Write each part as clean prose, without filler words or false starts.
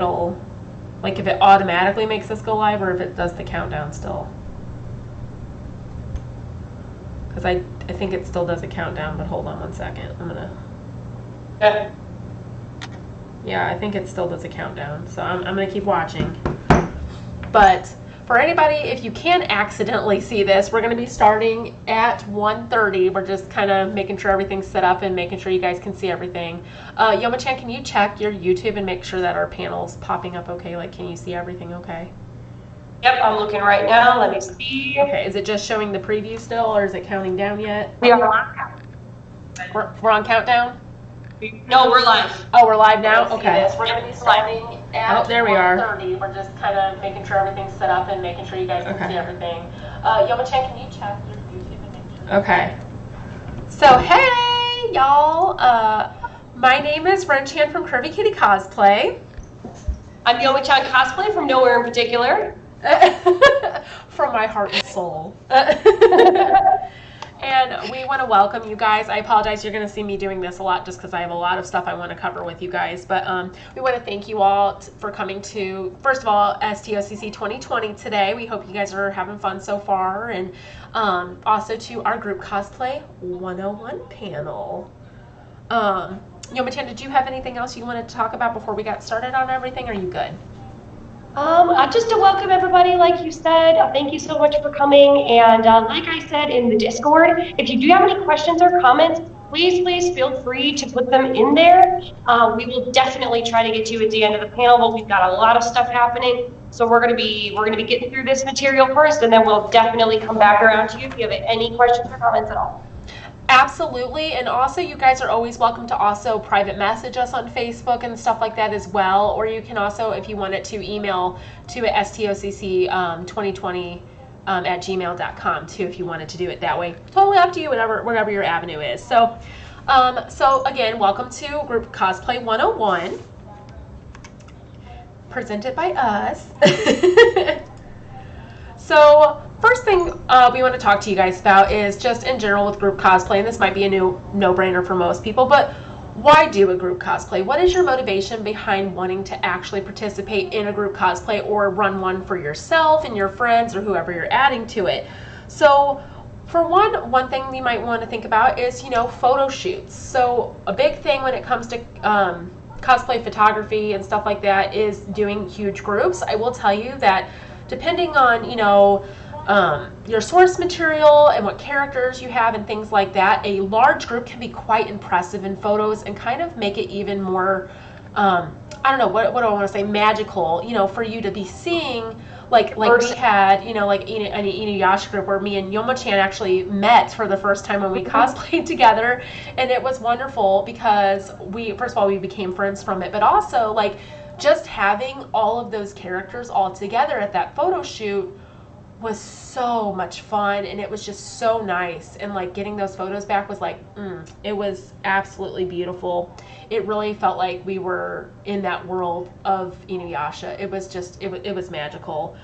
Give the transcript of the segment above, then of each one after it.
it'll, like if it automatically makes us go live or if it does the countdown still. Because I think it still does a countdown, but hold on one second. I'm gonna. Yeah, I think it still does a countdown, so I'm gonna keep watching. But for anybody, if you can accidentally see this, we're gonna be starting at 1:30. We're just kind of making sure everything's set up and making sure you guys can see everything. YomuChan, can you check your YouTube and make sure that our panel's popping up okay? Like, can you see everything okay? Yep, I'm looking right now. Let me see. Okay, is it just showing the preview still, or is it counting down yet? We are on countdown. We're on countdown? No, we're live. Oh, we're live now? Okay. We're going to be starting at there we are. 1:30. We're just kind of making sure everything's set up and making sure you guys can see everything. YomuChan, can you check your YouTube and make sure? Okay. So, hey, y'all. My name is RenChan from Curvy Kitty Cosplay. I'm YomuChan Cosplay from nowhere in particular. From my heart and soul. And we want to welcome you guys. I apologize, you're going to see me doing this a lot just because I have a lot of stuff I want to cover with you guys. But we want to thank you all for coming to, first of all, STOCC 2020 today. We hope you guys are having fun so far. And also to our group Cosplay 101 panel. YomuChan, did you have anything else you wanted to talk about before we got started on everything? Are you good? Just to welcome everybody, like you said, thank you so much for coming. And like I said in the Discord, if you do have any questions or comments, please feel free to put them in there. We will definitely try to get to you at the end of the panel, but we've got a lot of stuff happening. So we're gonna be getting through this material first, and then we'll definitely come back around to you if you have any questions or comments at all. Absolutely, and also you guys are always welcome to also private message us on Facebook and stuff like that as well, or you can also, if you wanted to, email to stocc2020 at gmail.com too, if you wanted to do it that way. Totally up to you, whatever your avenue is. So, so again, welcome to Group Cosplay 101, presented by us. So, first thing we want to talk to you guys about is just in general with group cosplay, and this might be a new no-brainer for most people, but why do a group cosplay? What is your motivation behind wanting to actually participate in a group cosplay or run one for yourself and your friends or whoever you're adding to it? So, for one thing you might want to think about is, photo shoots. So, a big thing when it comes to cosplay photography and stuff like that is doing huge groups. I will tell you that depending on, your source material and what characters you have and things like that, a large group can be quite impressive in photos and kind of make it even more, I don't know, what do I want to say, magical, for you to be seeing, like we had, like an Inuyasha group where me and YomuChan actually met for the first time when we cosplayed together, and it was wonderful because first of all, we became friends from it, but also, like, just having all of those characters all together at that photo shoot was so much fun, and it was just so nice, and like getting those photos back was like, it was absolutely beautiful. It really felt like we were in that world of Inuyasha. It was just, it was magical.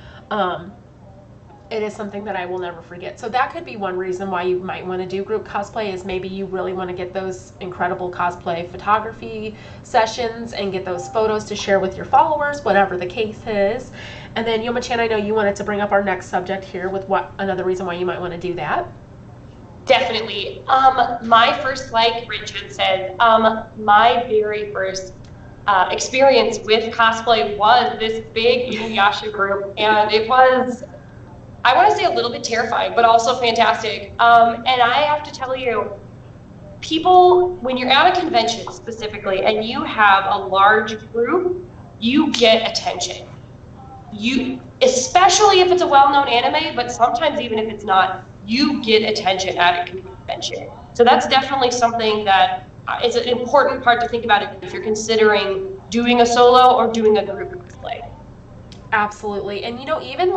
It is something that I will never forget. So that could be one reason why you might want to do group cosplay, is maybe you really want to get those incredible cosplay photography sessions and get those photos to share with your followers, whatever the case is. And then YomuChan, I know you wanted to bring up our next subject here with what another reason why you might want to do that. Definitely. My first, like RenChan said, my very first experience with cosplay was this big Inuyasha group, and it was, I want to say, a little bit terrifying, but also fantastic. And I have to tell you, people, when you're at a convention specifically and you have a large group, you get attention. Especially if it's a well-known anime, but sometimes even if it's not, you get attention at a convention. So that's definitely something that is an important part to think about if you're considering doing a solo or doing a group cosplay. Absolutely. And even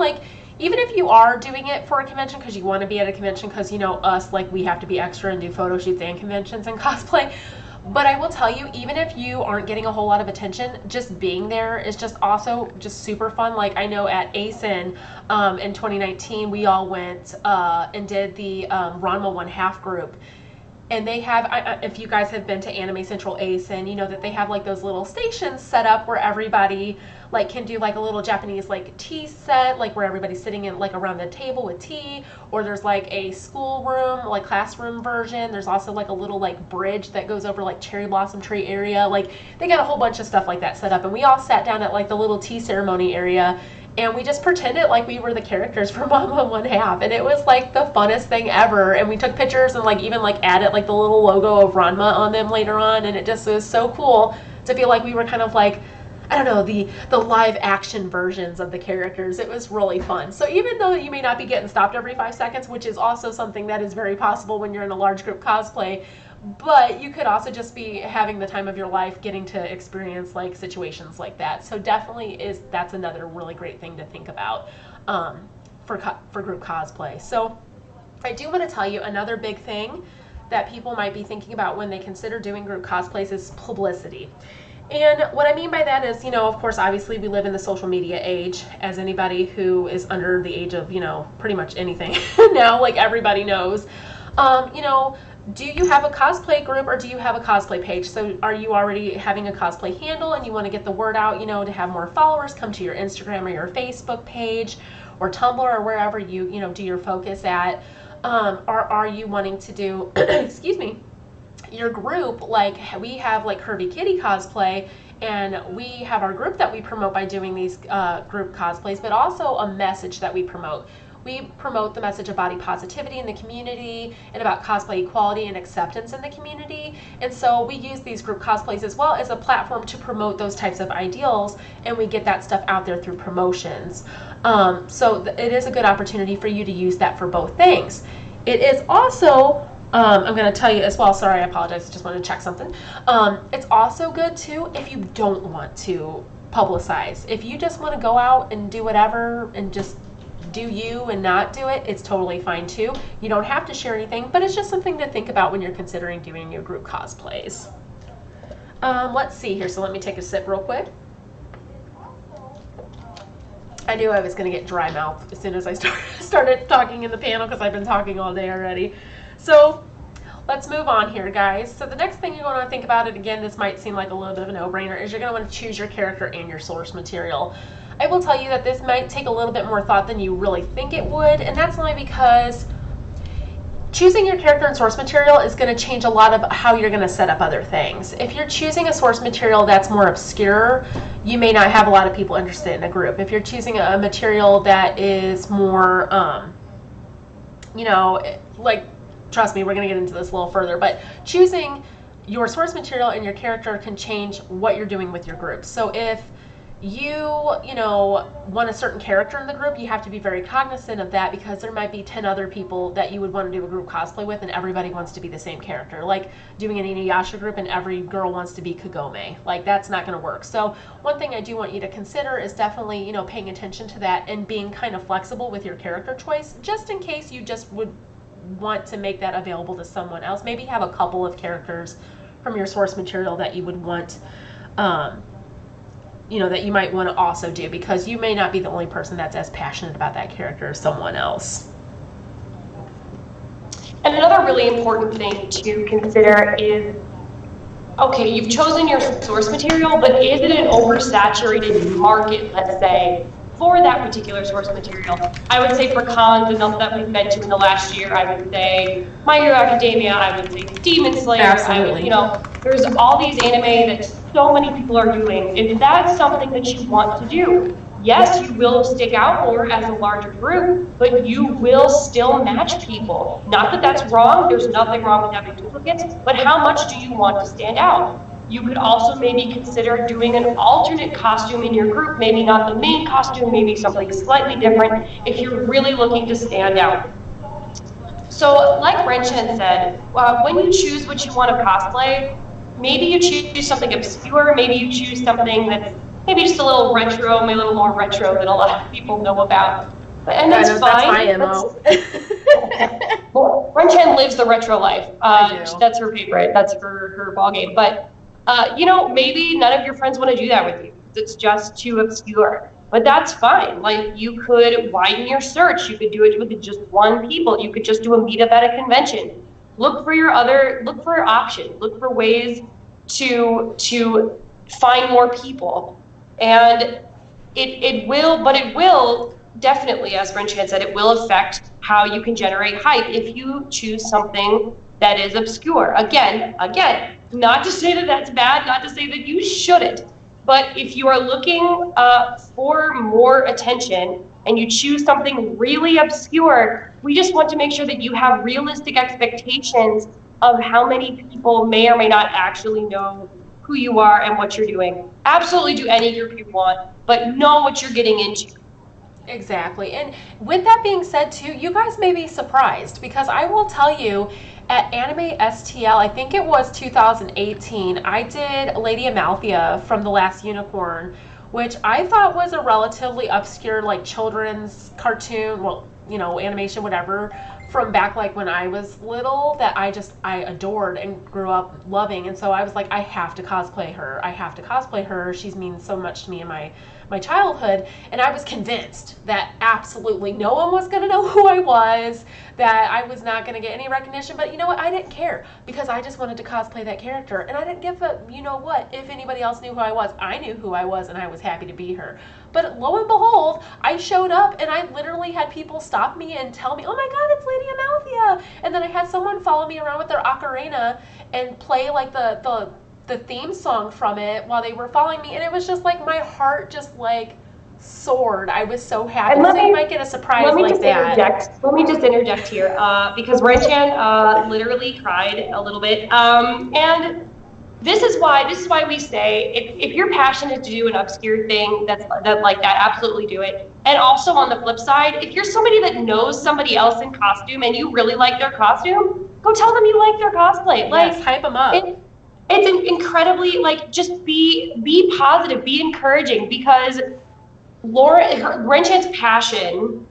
if you are doing it for a convention because you want to be at a convention, because us, like, we have to be extra and do photo shoots and conventions and cosplay. But I will tell you, even if you aren't getting a whole lot of attention, just being there is just also just super fun. Like, I know at ASIN in 2019, we all went and did the Ranma 1/2 group. and they have, if you guys have been to Anime Central Ace, and you know that they have like those little stations set up where everybody like can do like a little Japanese like tea set, like where everybody's sitting in like around the table with tea, or there's like a schoolroom, like classroom version. There's also like a little like bridge that goes over like cherry blossom tree area. Like they got a whole bunch of stuff like that set up, and we all sat down at like the little tea ceremony area, and we just pretended like we were the characters from Manga One Half, and it was like the funnest thing ever. And we took pictures and like even like added like the little logo of Ranma on them later on, and it just was so cool to feel like we were kind of like, I don't know, the live action versions of the characters. It was really fun. So even though you may not be getting stopped every 5 seconds, which is also something that is very possible when you're in a large group cosplay, but you could also just be having the time of your life getting to experience like situations like that. So definitely that's another really great thing to think about for group cosplay. So I do want to tell you another big thing that people might be thinking about when they consider doing group cosplays is publicity. And what I mean by that is, you know, of course, obviously we live in the social media age, as anybody who is under the age of, you know, pretty much anything now, like everybody knows. You know, do you have a cosplay group or do you have a cosplay page? So are you already having a cosplay handle and you want to get the word out, you know, to have more followers come to your Instagram or your Facebook page or Tumblr or wherever you know, do your focus at? Or are you wanting to do, excuse me, your group, like we have like Curvy Kitty cosplay, and we have our group that we promote by doing these group cosplays, but also a message that we promote. We promote the message of body positivity in the community and about cosplay equality and acceptance in the community. And so we use these group cosplays as well as a platform to promote those types of ideals, and we get that stuff out there through promotions. So it is a good opportunity for you to use that for both things. It is also, I'm going to tell you as well, sorry, I apologize, I just wanted to check something. It's also good too if you don't want to publicize. If you just want to go out and do whatever and just do you and not do it, it's totally fine too. You don't have to share anything, but it's just something to think about when you're considering doing your group cosplays. Let's see here, so let me take a sip real quick. I knew I was going to get dry mouth as soon as I started talking in the panel because I've been talking all day already. So let's move on here, guys. So the next thing you're going to think about, it again, this might seem like a little bit of a no-brainer, is you're going to want to choose your character and your source material. I will tell you that this might take a little bit more thought than you really think it would, and that's only because choosing your character and source material is going to change a lot of how you're going to set up other things. If you're choosing a source material that's more obscure, you may not have a lot of people interested in a group. If you're choosing a material that is more, you know, like, trust me, we're going to get into this a little further, but choosing your source material and your character can change what you're doing with your group. So if you know, want a certain character in the group, you have to be very cognizant of that, because there might be 10 other people that you would want to do a group cosplay with, and everybody wants to be the same character. Like doing an Inuyasha group and every girl wants to be Kagome. Like, that's not going to work. So one thing I do want you to consider is definitely, you know, paying attention to that and being kind of flexible with your character choice, just in case you just would want to make that available to someone else. Maybe have a couple of characters from your source material that you would want, you know, that you might want to also do, because you may not be the only person that's as passionate about that character as someone else. And another really important thing to consider is, okay, you've chosen your source material, but is it an oversaturated market, let's say, for that particular source material? I would say for cons enough that we've been to in the last year, I would say My Hero Academia, I would say Demon Slayer. Absolutely. I would, you know, there's all these anime that so many people are doing. If that's something that you want to do, yes, you will stick out more as a larger group, but you will still match people. Not that that's wrong, there's nothing wrong with having duplicates, but how much do you want to stand out? You could also maybe consider doing an alternate costume in your group, maybe not the main costume, maybe something slightly different, if you're really looking to stand out. So like RenChan said, when you choose what you want to cosplay, maybe you choose something obscure, maybe you choose something that's maybe just a little retro, maybe a little more retro than a lot of people know about. And that's fine. That's my MO. Well, RenChan lives the retro life. That's her favorite. That's her ballgame. But you know, maybe none of your friends want to do that with you. It's just too obscure. But that's fine. Like, you could widen your search. You could do it with just one people. You could just do a meetup at a convention. look for your option, look for ways to find more people. And it will definitely, as RenChan said, it will affect how you can generate hype if you choose something that is obscure. Again, not to say that that's bad, not to say that you shouldn't, but if you are looking for more attention and you choose something really obscure, we just want to make sure that you have realistic expectations of how many people may or may not actually know who you are and what you're doing. Absolutely do any group you want, but know what you're getting into. Exactly. And with that being said too, you guys may be surprised, because I will tell you, at Anime STL, I think it was 2018, I did Lady Amalthea from The Last Unicorn, which I thought was a relatively obscure, like, children's cartoon, well, you know, animation, whatever, from back like when I was little, that I adored and grew up loving. And so I was like, I have to cosplay her. I have to cosplay her. She's means so much to me in my childhood. And I was convinced that absolutely no one was going to know who I was, that I was not going to get any recognition. But you know what? I didn't care, because I just wanted to cosplay that character. And I didn't give a, you know what, if anybody else knew who I was. I knew who I was, and I was happy to be her. But lo and behold, I showed up, and I literally had people stop me and tell me, oh my God, it's Lady Amalthea. And then I had someone follow me around with their ocarina and play like the theme song from it while they were following me. And it was just like, my heart just like soared. I was so happy. So you might get a surprise like that. Let me just interject here, because RenChan literally cried a little bit. And this is why we say, if you're passionate to do an obscure thing that's like that, absolutely do it. And also on the flip side, if you're somebody that knows somebody else in costume and you really like their costume, go tell them you like their cosplay. Like, yes, hype them up. It's incredibly, like, just be positive, be encouraging, because RenChan's passion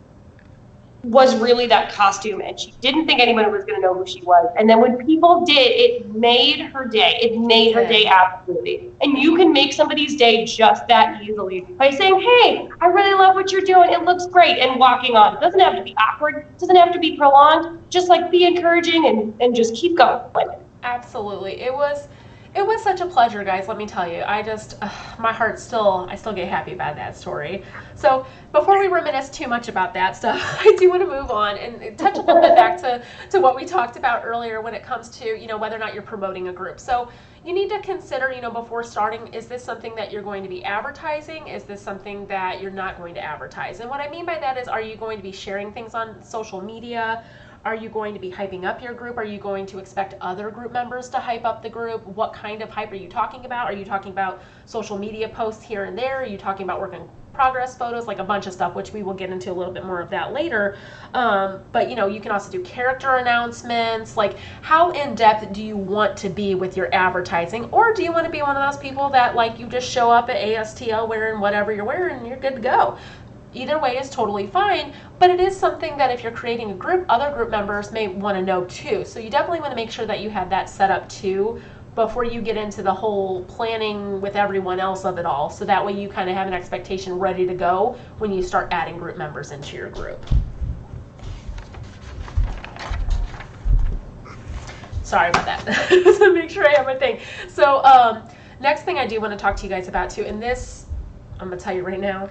was really that costume, and she didn't think anyone was going to know who she was. And then when people did, it made her day. It made her day, absolutely. And you can make somebody's day just that easily by saying, hey, I really love what you're doing. It looks great. And walking on. It doesn't have to be awkward. It doesn't have to be prolonged. Just like be encouraging and just keep going. Absolutely. It was such a pleasure, guys, let me tell you. I just, my heart I still get happy about that story. So before we reminisce too much about that stuff, I do want to move on and touch a little bit back to what we talked about earlier when it comes to, you know, whether or not you're promoting a group. So you need to consider, you know, before starting, is this something that you're going to be advertising? Is this something that you're not going to advertise? And what I mean by that is, are you going to be sharing things on social media? Are you going to be hyping up your group? Are you going to expect other group members to hype up the group? What kind of hype are you talking about? Are you talking about social media posts here and there? Are you talking about work in progress photos? Like a bunch of stuff, which we will get into a little bit more of that later. But you know, you can also do character announcements. Like, how in depth do you want to be with your advertising? Or do you want to be one of those people that, like, you just show up at ASTL wearing whatever you're wearing and you're good to go? Either way is totally fine, but it is something that if you're creating a group, other group members may want to know too. So you definitely want to make sure that you have that set up too before you get into the whole planning with everyone else of it all. So that way you kind of have an expectation ready to go when you start adding group members into your group. Sorry about that. So make sure I have my thing. So next thing I do want to talk to you guys about too, and this, I'm going to tell you right now,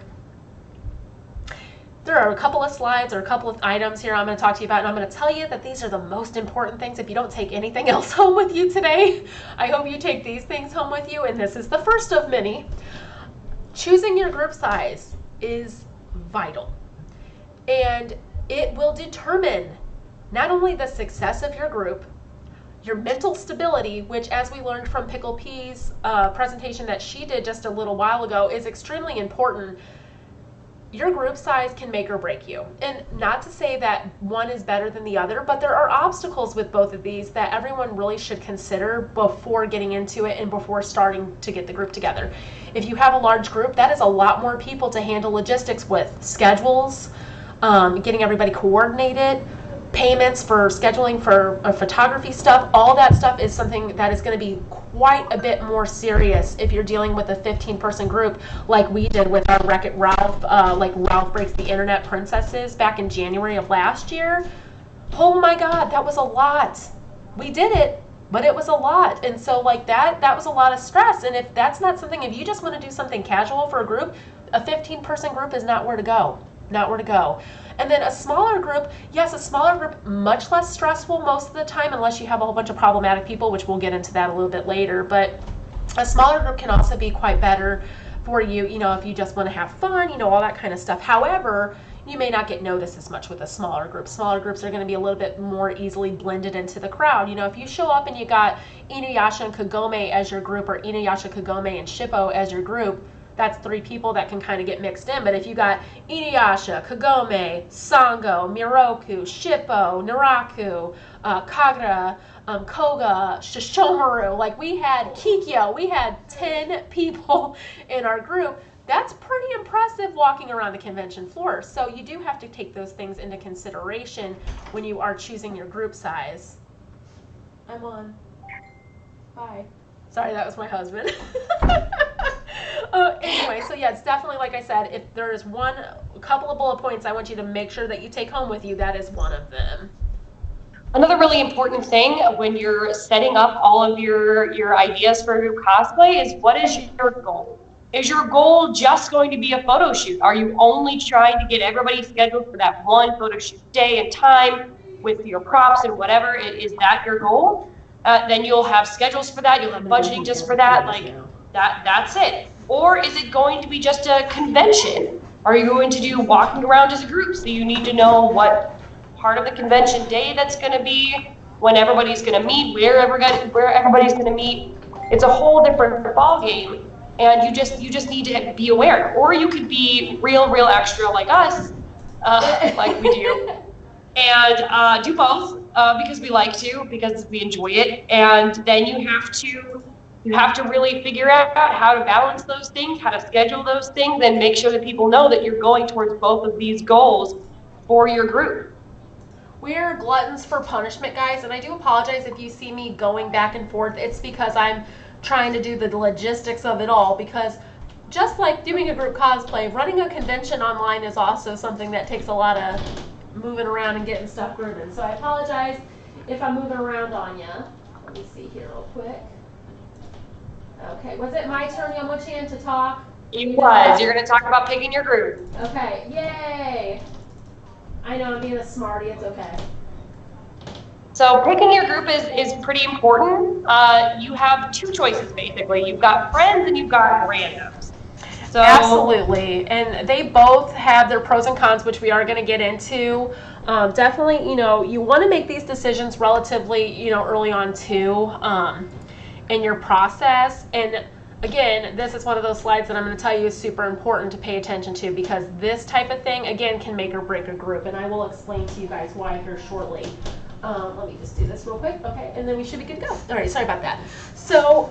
there are a couple of slides or a couple of items here I'm going to talk to you about, and I'm going to tell you that these are the most important things. If you don't take anything else home with you today, I hope you take these things home with you, and this is the first of many. Choosing your group size is vital, and it will determine not only the success of your group, your mental stability, which, as we learned from Pickle P's presentation that she did just a little while ago, is extremely important. Your group size can make or break you. And not to say that one is better than the other, but there are obstacles with both of these that everyone really should consider before getting into it and before starting to get the group together. If you have a large group, that is a lot more people to handle logistics with. Schedules, getting everybody coordinated, payments for scheduling for photography stuff, all that stuff is something that is going to be quite a bit more serious if you're dealing with a 15-person group like we did with our Wreck-It Ralph, like Ralph Breaks the Internet Princesses back in January of last year. Oh my God, that was a lot. we did it, but it was a lot. And so like that was a lot of stress. And if that's not something, if you just want to do something casual for a group, a 15-person group is not where to go. Not where to go. And then a smaller group, yes, a smaller group, much less stressful most of the time, unless you have a whole bunch of problematic people, which we'll get into that a little bit later. But a smaller group can also be quite better for you, you know, if you just want to have fun, you know, all that kind of stuff. However, you may not get noticed as much with a smaller group. Smaller groups are going to be a little bit more easily blended into the crowd. You know, if you show up and you got Inuyasha and Kagome as your group, or Inuyasha, Kagome, and Shippo as your group, that's 3 people that can kind of get mixed in. But if you got Inuyasha, Kagome, Sango, Miroku, Shippo, Naraku, Kagura, Koga, Shishomaru, like we had Kikyo, we had 10 people in our group. That's pretty impressive walking around the convention floor. So you do have to take those things into consideration when you are choosing your group size. I'm on. Bye. Sorry, that was my husband. Anyway, so yeah, it's definitely, like I said, if there is a couple of bullet points I want you to make sure that you take home with you, that is one of them. Another really important thing when you're setting up all of your ideas for group cosplay is, what is your goal? Is your goal just going to be a photo shoot? Are you only trying to get everybody scheduled for that one photo shoot day and time with your props and whatever? Is that your goal? Then you'll have schedules for that. You'll have budgeting just for that. Like that's it. Or is it going to be just a convention? Are you going to do walking around as a group? So you need to know what part of the convention day that's going to be, when everybody's going to meet, where everybody's going to meet. It's a whole different ball game. And you just need to be aware. Or you could be real extra like us, like we do, and do both because we like to, because we enjoy it. And then you have to really figure out how to balance those things, how to schedule those things, and make sure that people know that you're going towards both of these goals for your group. We're gluttons for punishment, guys, and I do apologize if you see me going back and forth. It's because I'm trying to do the logistics of it all, because just like doing a group cosplay, running a convention online is also something that takes a lot of moving around and getting stuff grooving. So I apologize if I'm moving around on you. Let me see here real quick. Okay, was it my turn, YomuChan, to talk? It was. You're going to talk about picking your group. Okay, yay! I know I'm being a smarty, it's okay. So picking your group is pretty important. You have 2 choices, basically. You've got friends and you've got randoms. So absolutely, and they both have their pros and cons, which we are going to get into. Definitely, you know, you want to make these decisions relatively, you know, early on too, in your process. And again, this is one of those slides that I'm going to tell you is super important to pay attention to, because this type of thing, again, can make or break a group. And I will explain to you guys why here shortly. Let me just do this real quick. Okay, and then we should be good to go. All right, sorry about that. So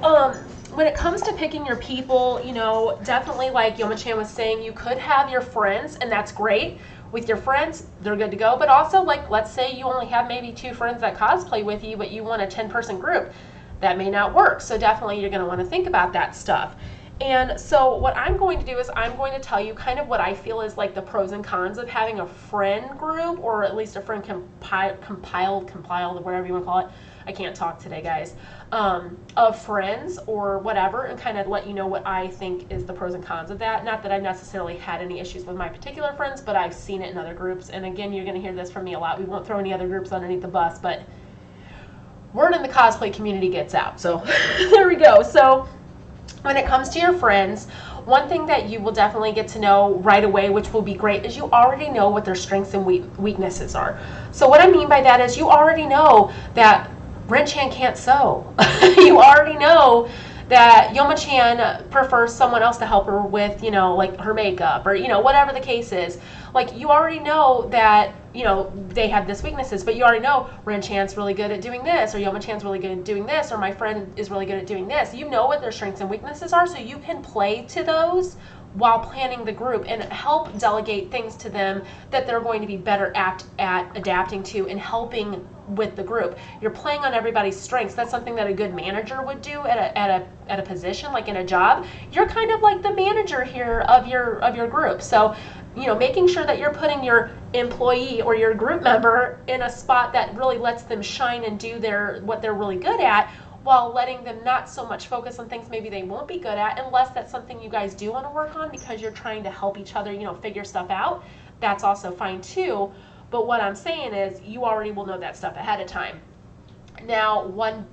when it comes to picking your people, you know, definitely like YomuChan was saying, you could have your friends, and that's great. With your friends, they're good to go. But also, like, let's say you only have maybe 2 friends that cosplay with you, but you want a 10-person group. That may not work. So definitely you're going to want to think about that stuff. And so what I'm going to do is I'm going to tell you kind of what I feel is like the pros and cons of having a friend group, or at least a friend compiled, whatever you want to call it. I can't talk today, guys. Of friends or whatever, and kind of let you know what I think is the pros and cons of that. Not that I've necessarily had any issues with my particular friends, but I've seen it in other groups. And again, you're going to hear this from me a lot. We won't throw any other groups underneath the bus, but word in the cosplay community gets out. So there we go. So when it comes to your friends, one thing that you will definitely get to know right away, which will be great, is you already know what their strengths and weaknesses are. So what I mean by that is you already know that RenChan can't sew. You already know that YomuChan prefers someone else to help her with, you know, like her makeup, or, you know, whatever the case is. Like, you already know that, you know, they have this weaknesses, but you already know RenChan's really good at doing this, or YomuChan's really good at doing this, or my friend is really good at doing this. You know what their strengths and weaknesses are, so you can play to those while planning the group, and help delegate things to them that they're going to be better at adapting to and helping with the group. You're playing on everybody's strengths. That's something that a good manager would do at a position, like in a job. You're kind of like the manager here of your group. So, making sure that you're putting your employee or your group member in a spot that really lets them shine and do what they're really good at, while letting them not so much focus on things maybe they won't be good at, unless that's something you guys do want to work on because you're trying to help each other, figure stuff out. That's also fine too. But what I'm saying is you already will know that stuff ahead of time. Now, one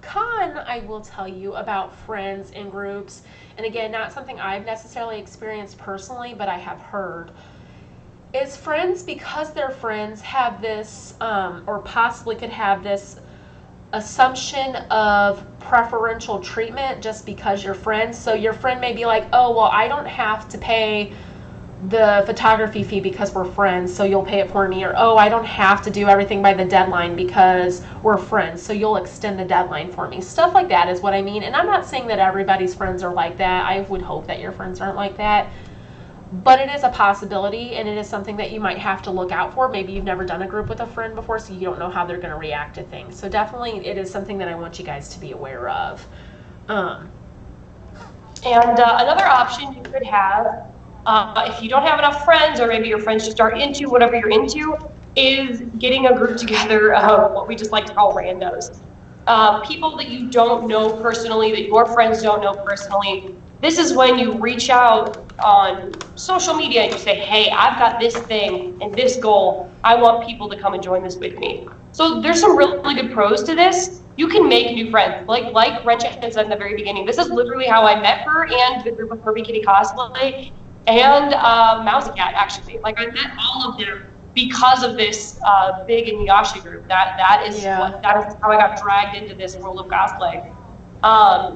con I will tell you about friends in groups, and again, not something I've necessarily experienced personally, but I have heard, is friends, because they're friends, have this, or possibly could have this assumption of preferential treatment just because you're friends. So your friend may be like, oh, well, I don't have to pay the photography fee because we're friends, so you'll pay it for me. Or, oh, I don't have to do everything by the deadline because we're friends, so you'll extend the deadline for me. Stuff like that is what I mean. And I'm not saying that everybody's friends are like that. I would hope that your friends aren't like that. But it is a possibility, and it is something that you might have to look out for. Maybe you've never done a group with a friend before, so you don't know how they're going to react to things. So definitely it is something that I want you guys to be aware of. And another option you could have, if you don't have enough friends, or maybe your friends just aren't into whatever you're into, is getting a group together of what we just like to call randos. People that you don't know personally, that your friends don't know personally. This is when you reach out on social media and you say, hey, I've got this thing and this goal. I want people to come and join this with me. So there's some really good pros to this. You can make new friends. Like RenChan said in the very beginning, this is literally how I met her and the group of Curvy Kitty Cosplay and Mouzycat, actually. Like, I met all of them because of this big Inuyasha group. That is how I got dragged into this world of cosplay.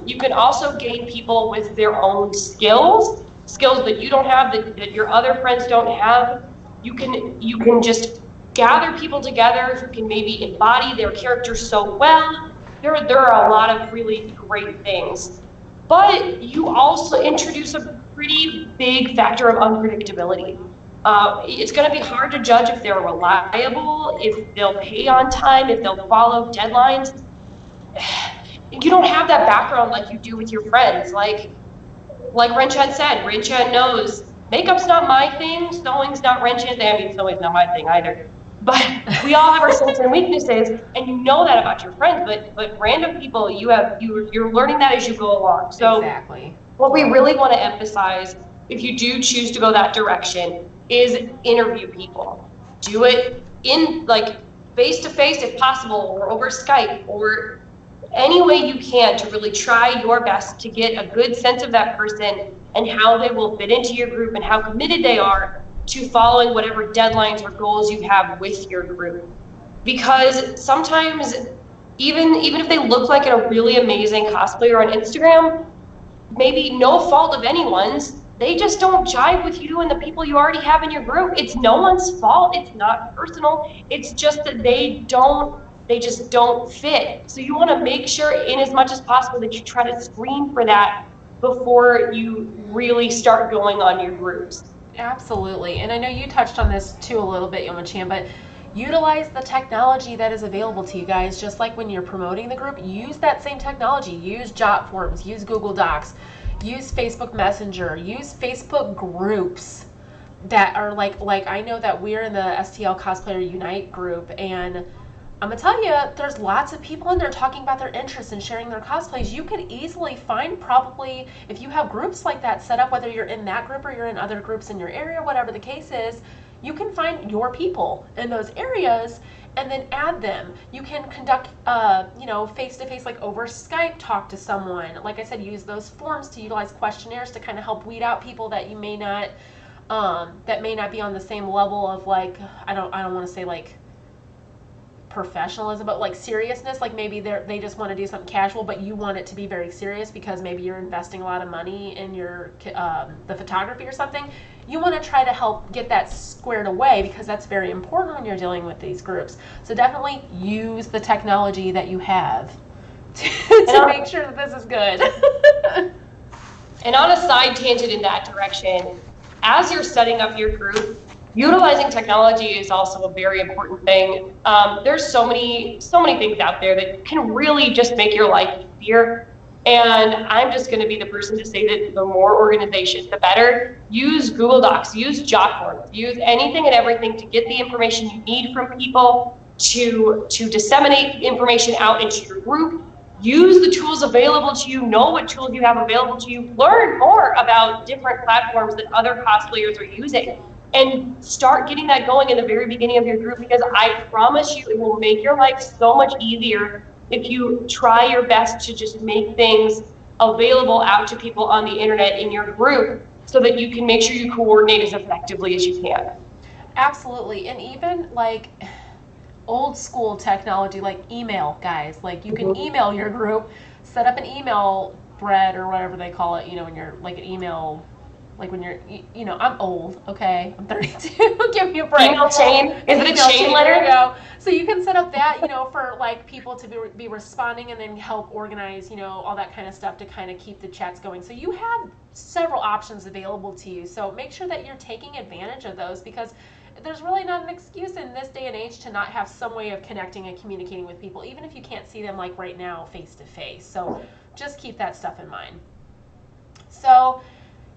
You can also gain people with their own skills that you don't have, that your other friends don't have. You can just gather people together who can maybe embody their characters so well. There are a lot of really great things. But you also introduce a pretty big factor of unpredictability. It's going to be hard to judge if they're reliable, if they'll pay on time, if they'll follow deadlines. You don't have that background like you do with your friends. Like RenChan said, RenChan knows makeup's not my thing, sewing's not RenChan's thing. I mean, sewing's not my thing either. But we all have our strengths and weaknesses, and you know that about your friends. But random people, you're learning that as you go along. So exactly. What we really want to emphasize, if you do choose to go that direction, is interview people. Do it in face to face if possible, or over Skype, or any way you can to really try your best to get a good sense of that person and how they will fit into your group and how committed they are to following whatever deadlines or goals you have with your group. Because sometimes, even if they look like a really amazing cosplayer on Instagram, maybe no fault of anyone's, they just don't jive with you and the people you already have in your group. It's no one's fault. It's not personal. It's just that they just don't fit. So you want to make sure, in as much as possible, that you try to screen for that before you really start going on your groups. Absolutely. And I know you touched on this too a little bit, YomuChan, but utilize the technology that is available to you guys. Just like when you're promoting the group, use that same technology. Use Jot forms, use Google Docs, use Facebook Messenger, use Facebook groups that are like I know that we're in the STL Cosplayer Unite group, and I'm gonna tell you, there's lots of people in there talking about their interests and sharing their cosplays. You could easily find, probably, if you have groups like that set up, whether you're in that group or you're in other groups in your area, whatever the case is, you can find your people in those areas and then add them. You can conduct, face-to-face, like over Skype, talk to someone. Like I said, use those forms to utilize questionnaires to kind of help weed out people that you may not, that may not be on the same level of, like, I don't want to say like professionalism, but like seriousness. Like maybe they just want to do something casual, but you want it to be very serious because maybe you're investing a lot of money in your the photography or something. You want to try to help get that squared away because that's very important when you're dealing with these groups. So definitely use the technology that you have to make sure that this is good. And on a side tangent in that direction, as you're setting up your group, utilizing technology is also a very important thing. There's so many things out there that can really just make your life easier. And I'm just going to be the person to say that the more organization, the better. Use Google Docs, use Jotform, use anything and everything to get the information you need from people, to disseminate information out into your group. Use the tools available to you, know what tools you have available to you, learn more about different platforms that other cosplayers are using, and start getting that going in the very beginning of your group, because I promise you it will make your life so much easier if you try your best to just make things available out to people on the internet in your group so that you can make sure you coordinate as effectively as you can. Absolutely. And even like old school technology like email, guys, like you can email your group, set up an email thread or whatever they call it, when you're like an email, like when you're, I'm old, okay, I'm 32, give me a break. Email chain, is it a chain letter? There you go. So you can set up that, for like people to be responding and then help organize, all that kind of stuff to kind of keep the chats going. So you have several options available to you. So make sure that you're taking advantage of those, because there's really not an excuse in this day and age to not have some way of connecting and communicating with people, even if you can't see them like right now face to face. So just keep that stuff in mind. So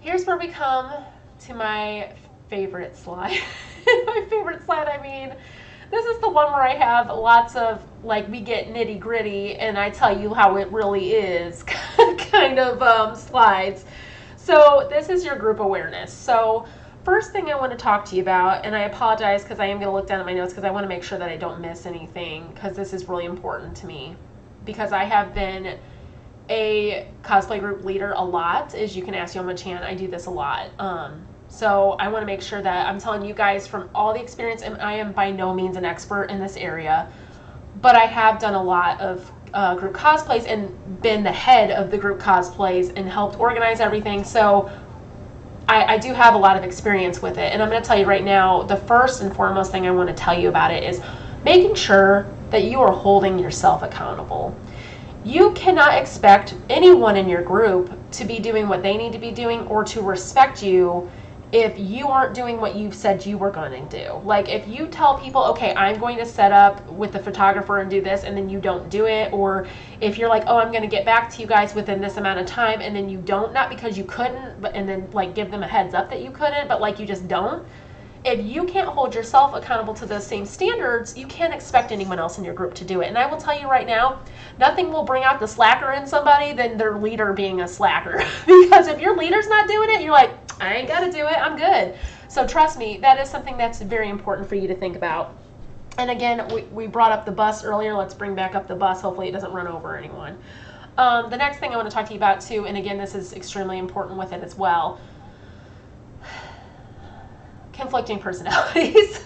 here's where we come to my favorite slide. My favorite slide, I mean, this is the one where I have lots of, like, we get nitty gritty and I tell you how it really is kind of slides. So this is your group awareness. So first thing I want to talk to you about, and I apologize because I am going to look down at my notes because I want to make sure that I don't miss anything, because this is really important to me, because I have been a cosplay group leader a lot. As you can ask YomuChan, I do this a lot. So I want to make sure that I'm telling you guys from all the experience, and I am by no means an expert in this area, but I have done a lot of group cosplays and been the head of the group cosplays and helped organize everything. So I do have a lot of experience with it. And I'm going to tell you right now, the first and foremost thing I want to tell you about it is making sure that you are holding yourself accountable. You cannot expect anyone in your group to be doing what they need to be doing or to respect you if you aren't doing what you've said you were going to do. Like, if you tell people, okay, I'm going to set up with the photographer and do this, and then you don't do it, or if you're like, oh, I'm going to get back to you guys within this amount of time, and then you don't, not because you couldn't, but and then like give them a heads up that you couldn't, but like you just don't. If you can't hold yourself accountable to those same standards, you can't expect anyone else in your group to do it. And I will tell you right now, nothing will bring out the slacker in somebody than their leader being a slacker. Because if your leader's not doing it, you're like, I ain't got to do it, I'm good. So trust me, that is something that's very important for you to think about. And again, we brought up the bus earlier. Let's bring back up the bus. Hopefully it doesn't run over anyone. The next thing I want to talk to you about too, and again, this is extremely important with it as well, conflicting personalities.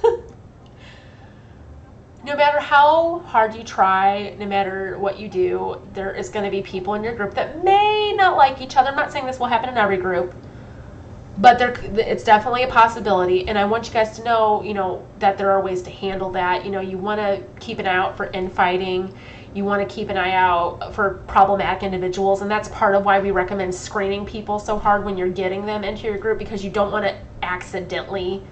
No matter how hard you try, no matter what you do, there is going to be people in your group that may not like each other. I'm not saying this will happen in every group, but it's definitely a possibility. And I want you guys to know, that there are ways to handle that. You want to keep an eye out for infighting. You want to keep an eye out for problematic individuals, and that's part of why we recommend screening people so hard when you're getting them into your group, because you don't want to accidentally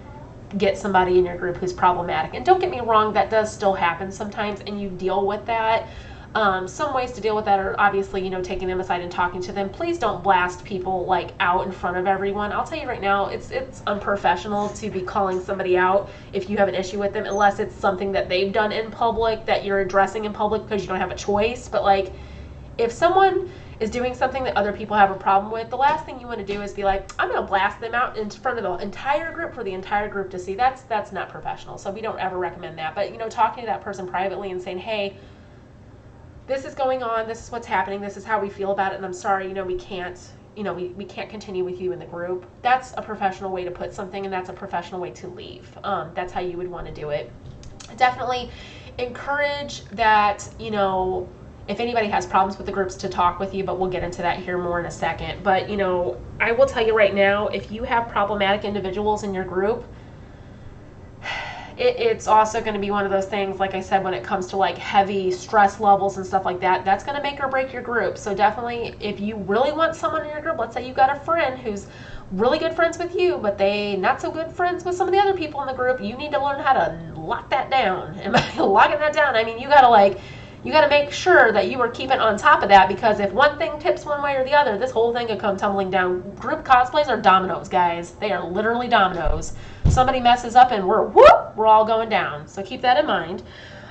get somebody in your group who's problematic. And don't get me wrong, that does still happen sometimes, and you deal with that. Some ways to deal with that are obviously, taking them aside and talking to them. Please don't blast people like out in front of everyone. I'll tell you right now, it's unprofessional to be calling somebody out if you have an issue with them, unless it's something that they've done in public that you're addressing in public because you don't have a choice. But like, if someone is doing something that other people have a problem with, the last thing you want to do is be like, I'm going to blast them out in front of the entire group for the entire group to see. That's not professional. So we don't ever recommend that. But talking to that person privately and saying, hey, this is going on, this is what's happening, this is how we feel about it, and I'm sorry, we can't continue with you in the group. That's a professional way to put something, and that's a professional way to leave. That's how you would want to do it. Definitely encourage that, if anybody has problems with the groups, to talk with you, but we'll get into that here more in a second. But, I will tell you right now, if you have problematic individuals in your group, it's also going to be one of those things, like I said, when it comes to like heavy stress levels and stuff like that, that's going to make or break your group. So definitely, if you really want someone in your group, let's say you've got a friend who's really good friends with you, but they not so good friends with some of the other people in the group, you need to learn how to lock that down. And by locking that down, I mean you got to make sure that you are keeping on top of that, because if one thing tips one way or the other, this whole thing could come tumbling down. Group cosplays are dominoes, guys. They are literally dominoes. Somebody messes up and we're all going down. So keep that in mind.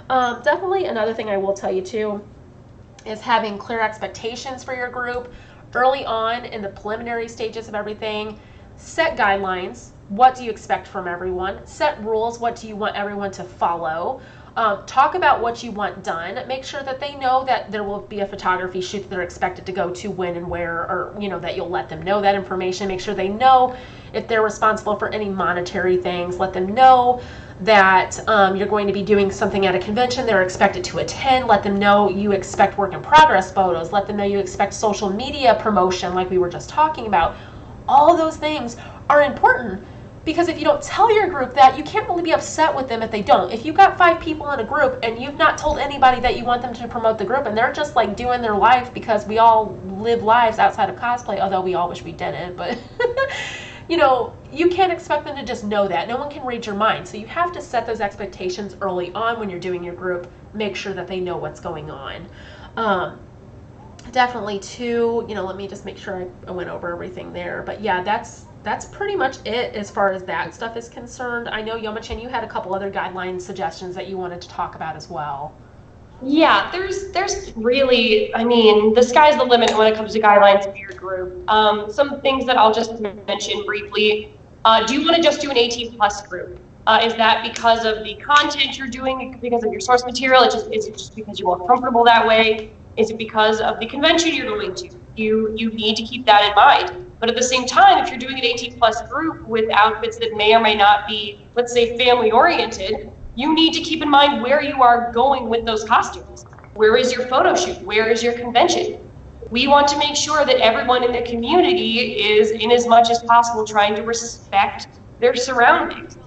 Definitely another thing I will tell you too is having clear expectations for your group early on in the preliminary stages of everything. Set guidelines. What do you expect from everyone? Set rules. What do you want everyone to follow? Talk about what you want done. Make sure that they know that there will be a photography shoot that they're expected to go to, when and where, or that you'll let them know that information. Make sure they know if they're responsible for any monetary things. Let them know that you're going to be doing something at a convention they're expected to attend. Let them know you expect work in progress photos. Let them know you expect social media promotion, like we were just talking about. All of those things are important, because if you don't tell your group that, you can't really be upset with them if they don't. If you've got 5 people in a group and you've not told anybody that you want them to promote the group, and they're just like doing their life, because we all live lives outside of cosplay, although we all wish we didn't, but you can't expect them to just know that. No one can read your mind. So you have to set those expectations early on when you're doing your group. Make sure that they know what's going on. Definitely too, let me just make sure I went over everything there. But yeah, that's pretty much it as far as that stuff is concerned. I know, YomuChan, you had a couple other guideline suggestions that you wanted to talk about as well. Yeah, there's really, the sky's the limit when it comes to guidelines for your group. Some things that I'll just mention briefly. Do you want to just do an 18+ group? Is that because of the content you're doing, because of your source material? Is it just because you're more comfortable that way? Is it because of the convention you're going to? You need to keep that in mind. But at the same time, if you're doing an 18+ group with outfits that may or may not be, let's say, family oriented, you need to keep in mind where you are going with those costumes. Where is your photo shoot? Where is your convention? We want to make sure that everyone in the community is, in as much as possible, trying to respect their surroundings.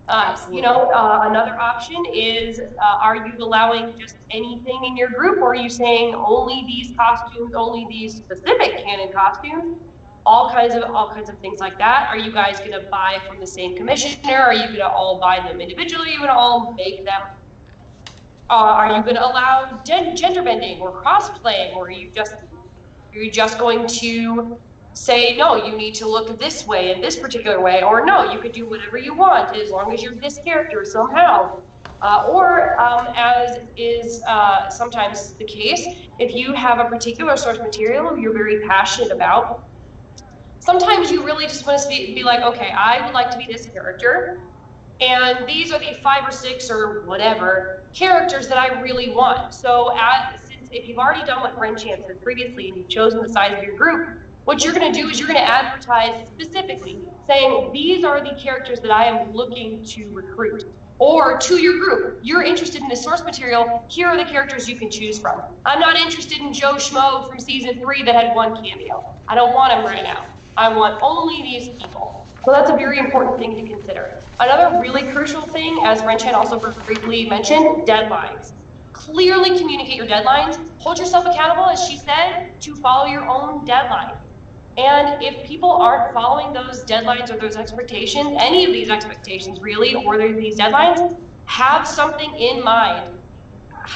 Another option is, are you allowing just anything in your group, or are you saying only these costumes, only these specific canon costumes? All kinds of things like that. Are you guys going to buy from the same commissioner? Are you going to all buy them individually? Are you going to all make them? Are you going to allow gender bending or cosplaying, or are you just going to say, no, you need to look this way in this particular way, or no, you could do whatever you want as long as you're this character somehow. As is sometimes the case, if you have a particular source material you're very passionate about, sometimes you really just want to be like, okay, I would like to be this character, and these are the 5 or 6 or whatever characters that I really want. So since if you've already done what RenChan said previously and you've chosen the size of your group, what you're going to do is you're going to advertise specifically, saying these are the characters that I am looking to recruit. Or to your group, you're interested in the source material, here are the characters you can choose from. I'm not interested in Joe Schmo from season 3 that had 1 cameo. I don't want him right now. I want only these people. So that's a very important thing to consider. Another really crucial thing, as RenChan also briefly mentioned, deadlines. Clearly communicate your deadlines. Hold yourself accountable, as she said, to follow your own deadline. And if people aren't following those deadlines or those expectations, any of these expectations really, or these deadlines, have something in mind.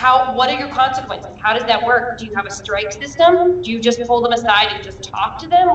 What are your consequences? How does that work? Do you have a strike system? Do you just pull them aside and just talk to them?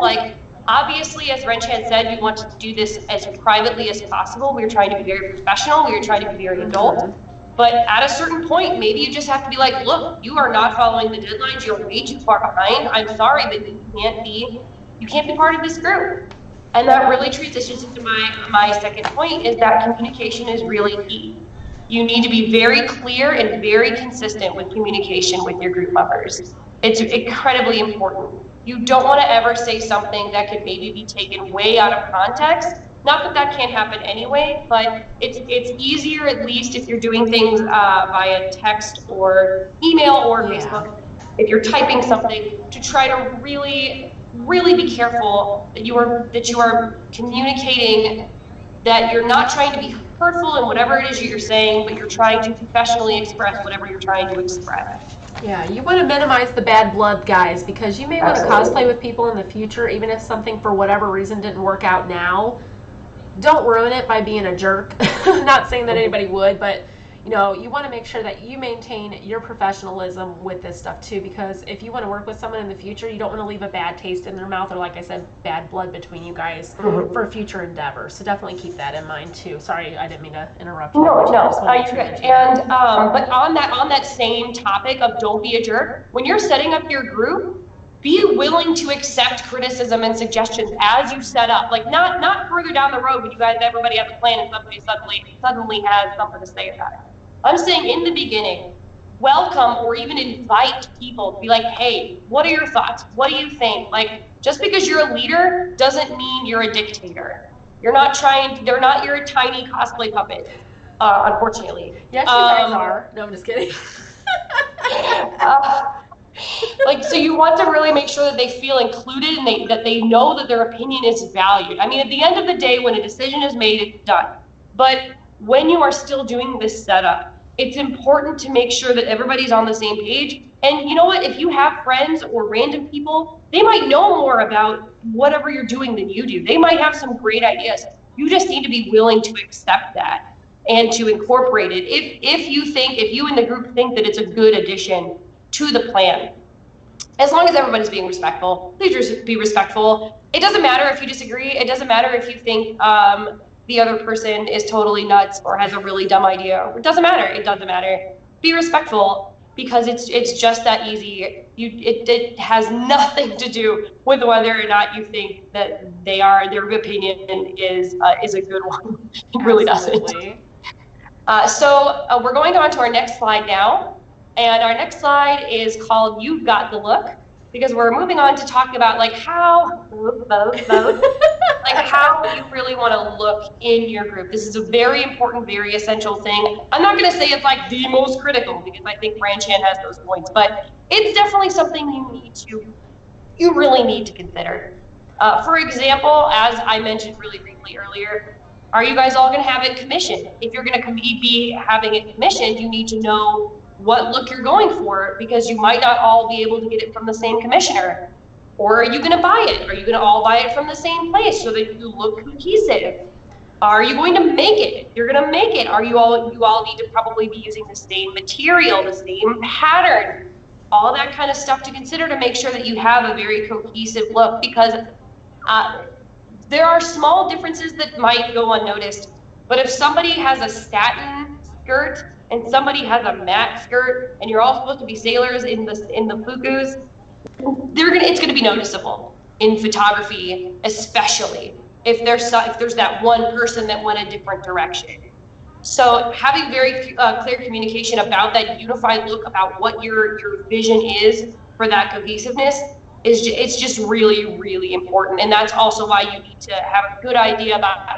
Obviously, as RenChan said, we want to do this as privately as possible. We're trying to be very professional. We're trying to be very adult. But at a certain point, maybe you just have to be like, look, you are not following the deadlines. You're way too far behind. I'm sorry, but you can't be part of this group. And that really transitions into my second point, is that communication is really key. You need to be very clear and very consistent with communication with your group members. It's incredibly important. You don't want to ever say something that could maybe be taken way out of context. Not that can't happen anyway, but it's easier, at least if you're doing things via text or email or Facebook, if you're typing something, to try to really be careful that you are communicating, that you're not trying to be hurtful in whatever it is you're saying, but you're trying to professionally express whatever you're trying to express. Yeah, you want to minimize the bad blood, guys, because you may want to cosplay with people in the future, even if something for whatever reason didn't work out now. Don't ruin it by being a jerk. Not saying that anybody would, but you know, you want to make sure that you maintain your professionalism with this stuff too, because if you want to work with someone in the future, you don't want to leave a bad taste in their mouth, or like I said, bad blood between you guys for future endeavors. So definitely keep that in mind too. Sorry, I didn't mean to interrupt you. No, you're good. And but on that same topic of don't be a jerk, when you're setting up your group, be willing to accept criticism and suggestions as you set up. Like not further down the road when you guys everybody has a plan and somebody suddenly has something to say about it. I'm saying in the beginning, welcome or even invite people to be like, hey, what are your thoughts? What do you think? Like, just because you're a leader doesn't mean you're a dictator. They're not your tiny cosplay puppet, unfortunately. Yes, you guys are. No, I'm just kidding. So you want to really make sure that they feel included and that they know that their opinion is valued. I mean, at the end of the day, when a decision is made, it's done. But when you are still doing this setup, it's important to make sure that everybody's on the same page. And you know what? If you have friends or random people, they might know more about whatever you're doing than you do. They might have some great ideas. You just need to be willing to accept that and to incorporate it. If you and the group think that it's a good addition to the plan, as long as everybody's being respectful, please just be respectful. It doesn't matter if you disagree. It doesn't matter if you think the other person is totally nuts or has a really dumb idea. It doesn't matter. It doesn't matter. Be respectful, because it's just that easy. It has nothing to do with whether or not you think that their opinion is a good one. It really doesn't. So we're going on to our next slide now. And our next slide is called You've Got the Look, because we're moving on to talk about like how you really want to look in your group. This is a very important, very essential thing. I'm not going to say it's like the most critical, because I think RenChan has those points, but it's definitely something you really need to consider. For example, as I mentioned really briefly earlier, are you guys all going to have it commissioned? If you're going to be having it commissioned, you need to know what look you're going for, because you might not all be able to get it from the same commissioner. Or are you going to buy it? Are you going to all buy it from the same place so that you look cohesive? Are you going to make it? You're going to make it. You all need to probably be using the same material, the same pattern, all that kind of stuff to consider to make sure that you have a very cohesive look, because there are small differences that might go unnoticed. But if somebody has a satin skirt and somebody has a matte skirt, and you're all supposed to be sailors in the fukus, it's going to be noticeable in photography, especially if there's that one person that went a different direction. So having very clear communication about that unified look, about what your vision is for that cohesiveness, it's just really, really important. And that's also why you need to have a good idea about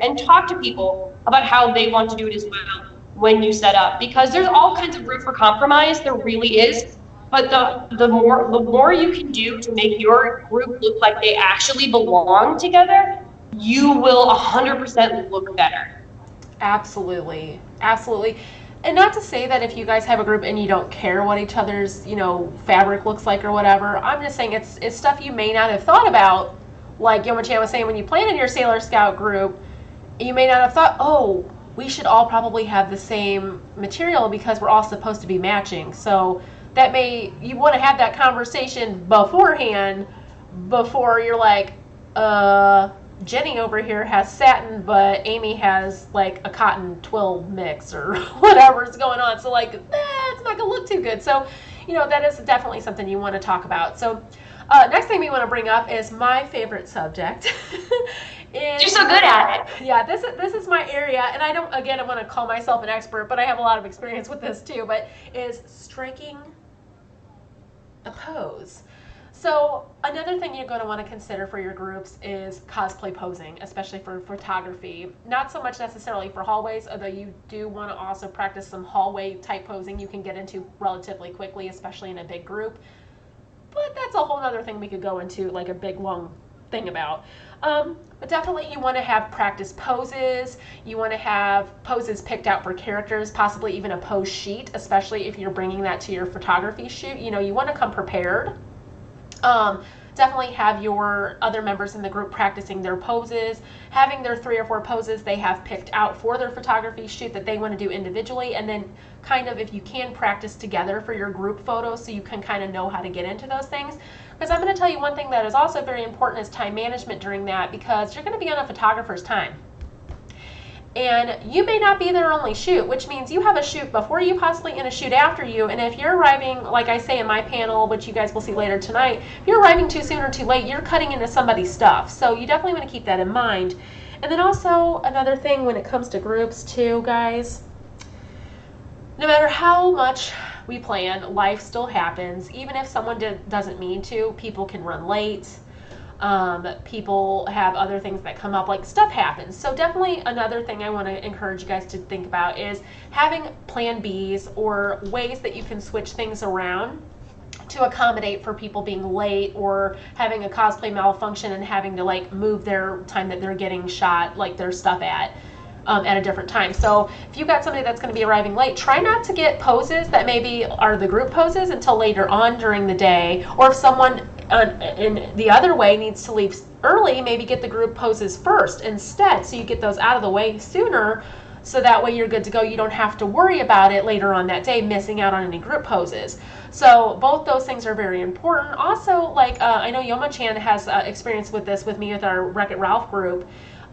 and talk to people about how they want to do it as well when you set up, because there's all kinds of room for compromise. There really is. But the more you can do to make your group look like they actually belong together, you will 100% look better. Absolutely. Absolutely. And not to say that if you guys have a group and you don't care what each other's, fabric looks like or whatever. I'm just saying it's stuff you may not have thought about. Like YomuChan was saying, when you plan in your Sailor Scout group, you may not have thought, oh, we should all probably have the same material because we're all supposed to be matching. So you want to have that conversation beforehand, before you're like, Jenny over here has satin, but Amy has like a cotton twill mix or whatever's going on. So like, it's not gonna look too good. So, that is definitely something you want to talk about. So next thing we want to bring up is my favorite subject. You're so good at it. Yeah, this is my area, and I want to call myself an expert, but I have a lot of experience with this too, but is striking a pose. So another thing you're going to want to consider for your groups is cosplay posing, especially for photography. Not so much necessarily for hallways, although you do want to also practice some hallway type posing you can get into relatively quickly, especially in a big group. But that's a whole other thing we could go into, like a big long thing about. But definitely you want to have practice poses. You want to have poses picked out for characters, possibly even a pose sheet, especially if you're bringing that to your photography shoot. You know, you want to come prepared. Definitely have your other members in the group practicing their poses, having their 3 or 4 poses they have picked out for their photography shoot that they want to do individually, and then kind of, if you can, practice together for your group photos so you can kind of know how to get into those things. Because I'm going to tell you one thing that is also very important is time management during that, because you're going to be on a photographer's time. And you may not be their only shoot, which means you have a shoot before you, possibly in a shoot after you. And if you're arriving, like I say in my panel, which you guys will see later tonight, if you're arriving too soon or too late, you're cutting into somebody's stuff. So you definitely want to keep that in mind. And then also another thing when it comes to groups too, guys, no matter how much we plan, life still happens. Even if someone doesn't mean to, people can run late. People have other things that come up, like stuff happens. So definitely another thing I want to encourage you guys to think about is having plan Bs or ways that you can switch things around to accommodate for people being late or having a cosplay malfunction and having to like move their time that they're getting shot, like their stuff at a different time. So if you've got somebody that's going to be arriving late, try not to get poses that maybe are the group poses until later on during the day. Or if someone in the other way needs to leave early, maybe get the group poses first instead, so you get those out of the way sooner, so that way you're good to go. You don't have to worry about it later on that day missing out on any group poses. So both those things are very important. Also, like I know YomuChan has experience with this with me with our Wreck-It Ralph group.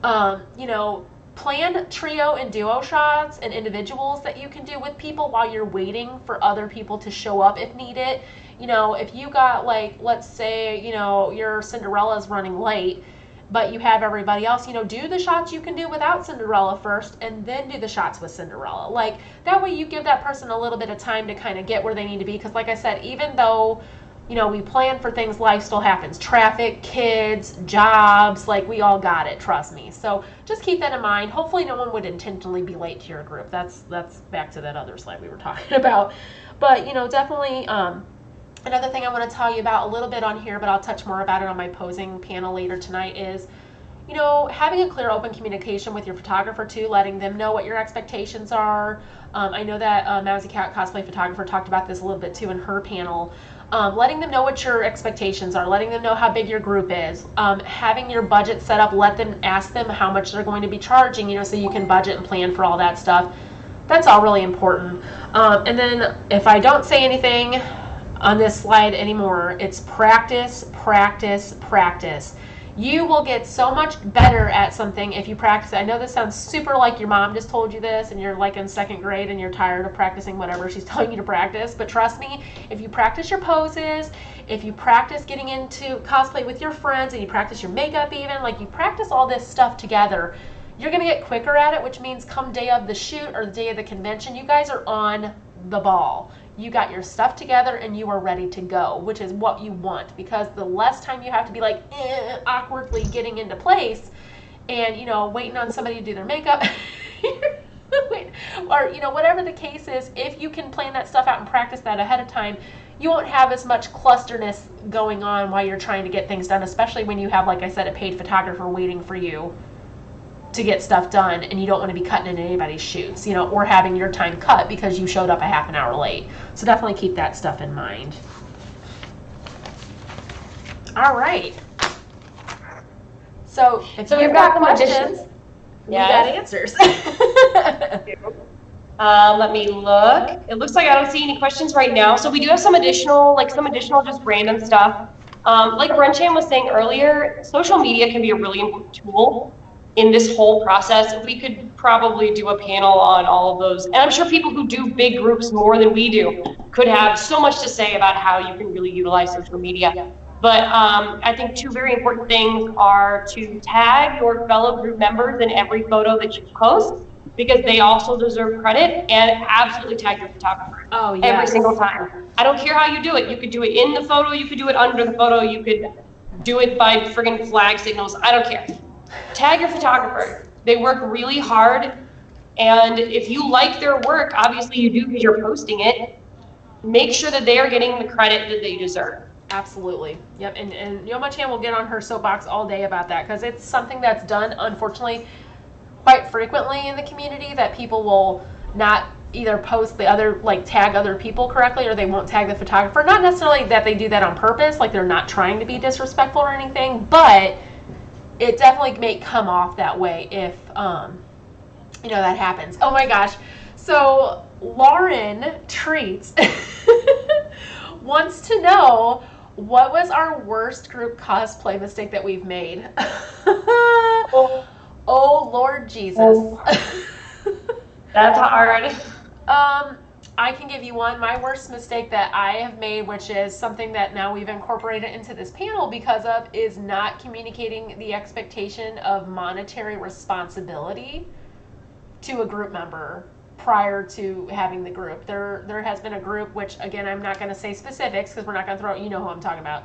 You know, plan trio and duo shots and individuals that you can do with people while you're waiting for other people to show up if needed. You know, if you got, like, let's say, you know, your Cinderella's running late, but you have everybody else, you know, do the shots you can do without Cinderella first and then do the shots with Cinderella. Like, that way you give that person a little bit of time to kind of get where they need to be. Because like I said, even though, you know, we plan for things, life still happens. Traffic, kids, jobs, like, we all got it, trust me. So just keep that in mind. Hopefully no one would intentionally be late to your group. That's back to that other slide we were talking about. But, you know, definitely another thing I want to tell you about a little bit on here, but I'll touch more about it on my posing panel later tonight, is, you know, having a clear, open communication with your photographer too, letting them know what your expectations are. I know that Mouzycat Cosplay Photographer talked about this a little bit too in her panel. Letting them know what your expectations are, letting them know how big your group is, having your budget set up, ask them how much they're going to be charging, you know, so you can budget and plan for all that stuff. That's all really important. And then if I don't say anything on this slide anymore, it's practice, practice, practice. You will get so much better at something if you practice it. I know this sounds super like your mom just told you this and you're like in 2nd grade and you're tired of practicing whatever she's telling you to practice, but trust me, if you practice your poses, if you practice getting into cosplay with your friends and you practice your makeup even, like you practice all this stuff together, you're going to get quicker at it, which means come day of the shoot or the day of the convention, you guys are on the ball. You got your stuff together and you are ready to go, which is what you want, because the less time you have to be like awkwardly getting into place and, you know, waiting on somebody to do their makeup or, you know, whatever the case is, if you can plan that stuff out and practice that ahead of time, you won't have as much clusterness going on while you're trying to get things done, especially when you have, like I said, a paid photographer waiting for you to get stuff done and you don't want to be cutting into anybody's shoots, you know, or having your time cut because you showed up a half an hour late. So definitely keep that stuff in mind. All right. So if you've got questions, we got answers. Let me look. It looks like I don't see any questions right now. So we do have some additional just random stuff. Like RenChan was saying earlier, social media can be a really important tool in this whole process. We could probably do a panel on all of those. And I'm sure people who do big groups more than we do could have so much to say about how you can really utilize social media. But I think 2 very important things are to tag your fellow group members in every photo that you post, because they also deserve credit, and absolutely tag your photographer every single time. I don't care how you do it. You could do it in the photo, you could do it under the photo, you could do it by friggin' flag signals, I don't care. Tag your photographer. They work really hard, and if you like their work, obviously you do because you're posting it, make sure that they are getting the credit that they deserve. Absolutely. Yep. And YomuChan will get on her soapbox all day about that because it's something that's done, unfortunately, quite frequently in the community, that people will not either post the other, like tag other people correctly, or they won't tag the photographer. Not necessarily that they do that on purpose, like they're not trying to be disrespectful or anything, but it definitely may come off that way if, that happens. Oh my gosh. So Lauren Treats wants to know, what was our worst group cosplay mistake that we've made? Oh Lord Jesus. Oh. That's hard. I can give you one. My worst mistake that I have made, which is something that now we've incorporated into this panel because of, is not communicating the expectation of monetary responsibility to a group member prior to having the group. There has been a group, which again, I'm not going to say specifics because we're not going to throw, you know who I'm talking about,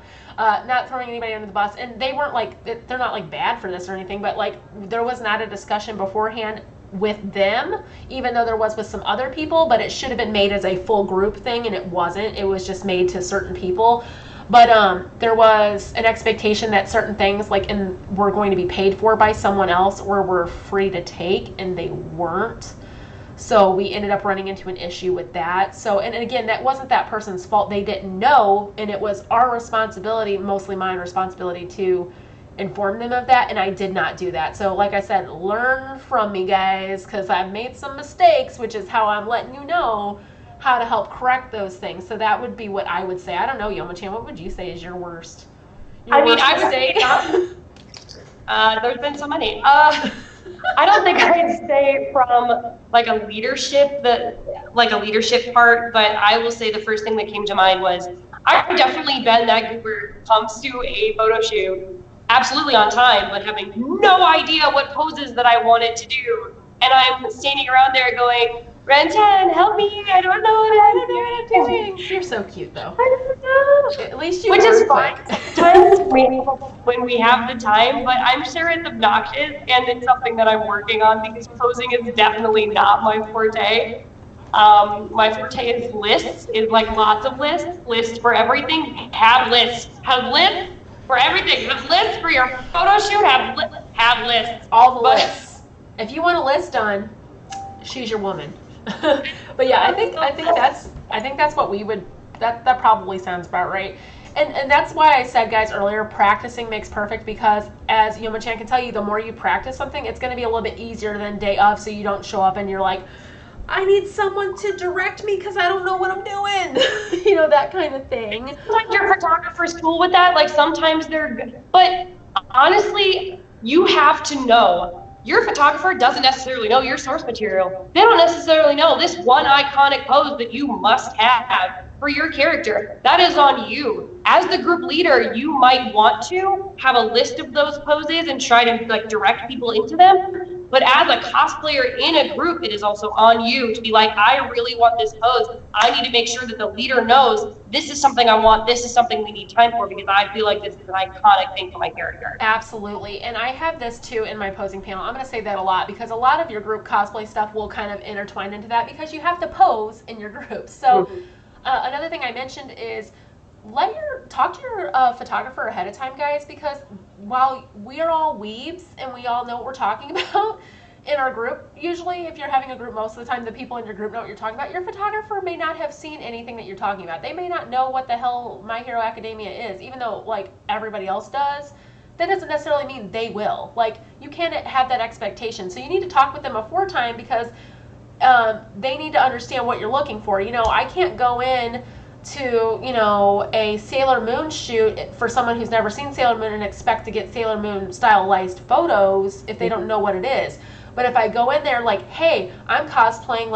not throwing anybody under the bus, and they weren't like, they're not like bad for this or anything, but like there was not a discussion beforehand with them, even though there was with some other people, but it should have been made as a full group thing, and it wasn't. It was just made to certain people. But there was an expectation that certain things were going to be paid for by someone else or were free to take, and they weren't. So we ended up running into an issue with that. So, and again, that wasn't that person's fault. They didn't know, and it was our responsibility, mostly my responsibility, to inform them of that, and I did not do that. So like I said, learn from me, guys, because I've made some mistakes, which is how I'm letting you know how to help correct those things. So that would be what I would say. I don't know, YomuChan, what would you say is your worst? I would say there's been so many. I don't think I'd say from like a leadership part, but I will say the first thing that came to mind was I've definitely been that goober who comes to a photo shoot absolutely on time, but having no idea what poses that I wanted to do. And I'm standing around there going, RenChan, help me, I don't know what I'm doing. You're so cute, though. I don't know. At least you Which is fine sometimes when we have the time, but I'm sure it's obnoxious, and it's something that I'm working on because posing is definitely not my forte. My forte is lists, lots of lists for everything. Have lists for everything. Have lists for your photo shoot. Have lists. All the lists. If you want a list done, she's your woman. But yeah, I think that's what we would. That probably sounds about right. And that's why I said, guys, earlier, practicing makes perfect, because as YomuChan can tell you, the more you practice something, it's going to be a little bit easier than day of, so you don't show up and you're like, I need someone to direct me because I don't know what I'm doing. That kind of thing. Sometimes your photographer's cool with that. Like, sometimes they're good. But honestly, you have to know. Your photographer doesn't necessarily know your source material. They don't necessarily know this one iconic pose that you must have for your character. That is on you. As the group leader, you might want to have a list of those poses and try to direct people into them. But as a cosplayer in a group, it is also on you to be like, I really want this pose. I need to make sure that the leader knows this is something I want. This is something we need time for, because I feel like this is an iconic thing for my character. Absolutely. And I have this too in my posing panel. I'm going to say that a lot because a lot of your group cosplay stuff will kind of intertwine into that because you have to pose in your group. So another thing I mentioned is talk to your photographer ahead of time, guys, because while we are all weebs and we all know what we're talking about in our group, usually if you're having a group, most of the time the people in your group know what you're talking about. Your photographer may not have seen anything that you're talking about. They may not know what the hell My Hero Academia is, even though everybody else does. That doesn't necessarily mean they will. You can't have that expectation. So you need to talk with them before time, because they need to understand what you're looking for. I can't go in to a Sailor Moon shoot for someone who's never seen Sailor Moon and expect to get Sailor Moon stylized photos if they don't know what it is. But if I go in there hey, I'm cosplaying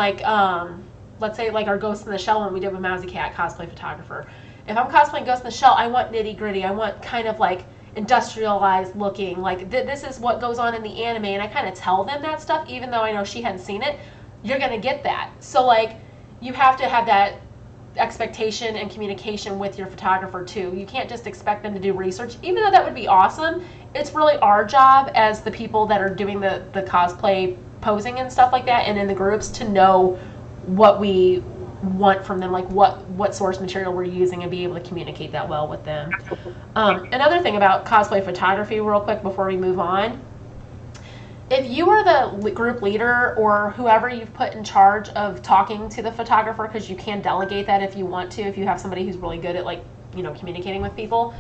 let's say our Ghost in the Shell one we did with Mouzycat, cosplay photographer. If I'm cosplaying Ghost in the Shell, I want nitty gritty. I want kind of industrialized looking. This is what goes on in the anime, and I kind of tell them that stuff, even though I know she hadn't seen it. You're gonna get that. So you have to have that expectation and communication with your photographer too. You can't just expect them to do research, even though that would be awesome. It's really our job as the people that are doing the cosplay posing and stuff like that, and in the groups, to know what we want from them, like what source material we're using, and be able to communicate that well with them. Another thing about cosplay photography real quick before we move on, if you are the group leader or whoever you've put in charge of talking to the photographer, because you can delegate that if you want to, if you have somebody who's really good at, like, you know, communicating with people.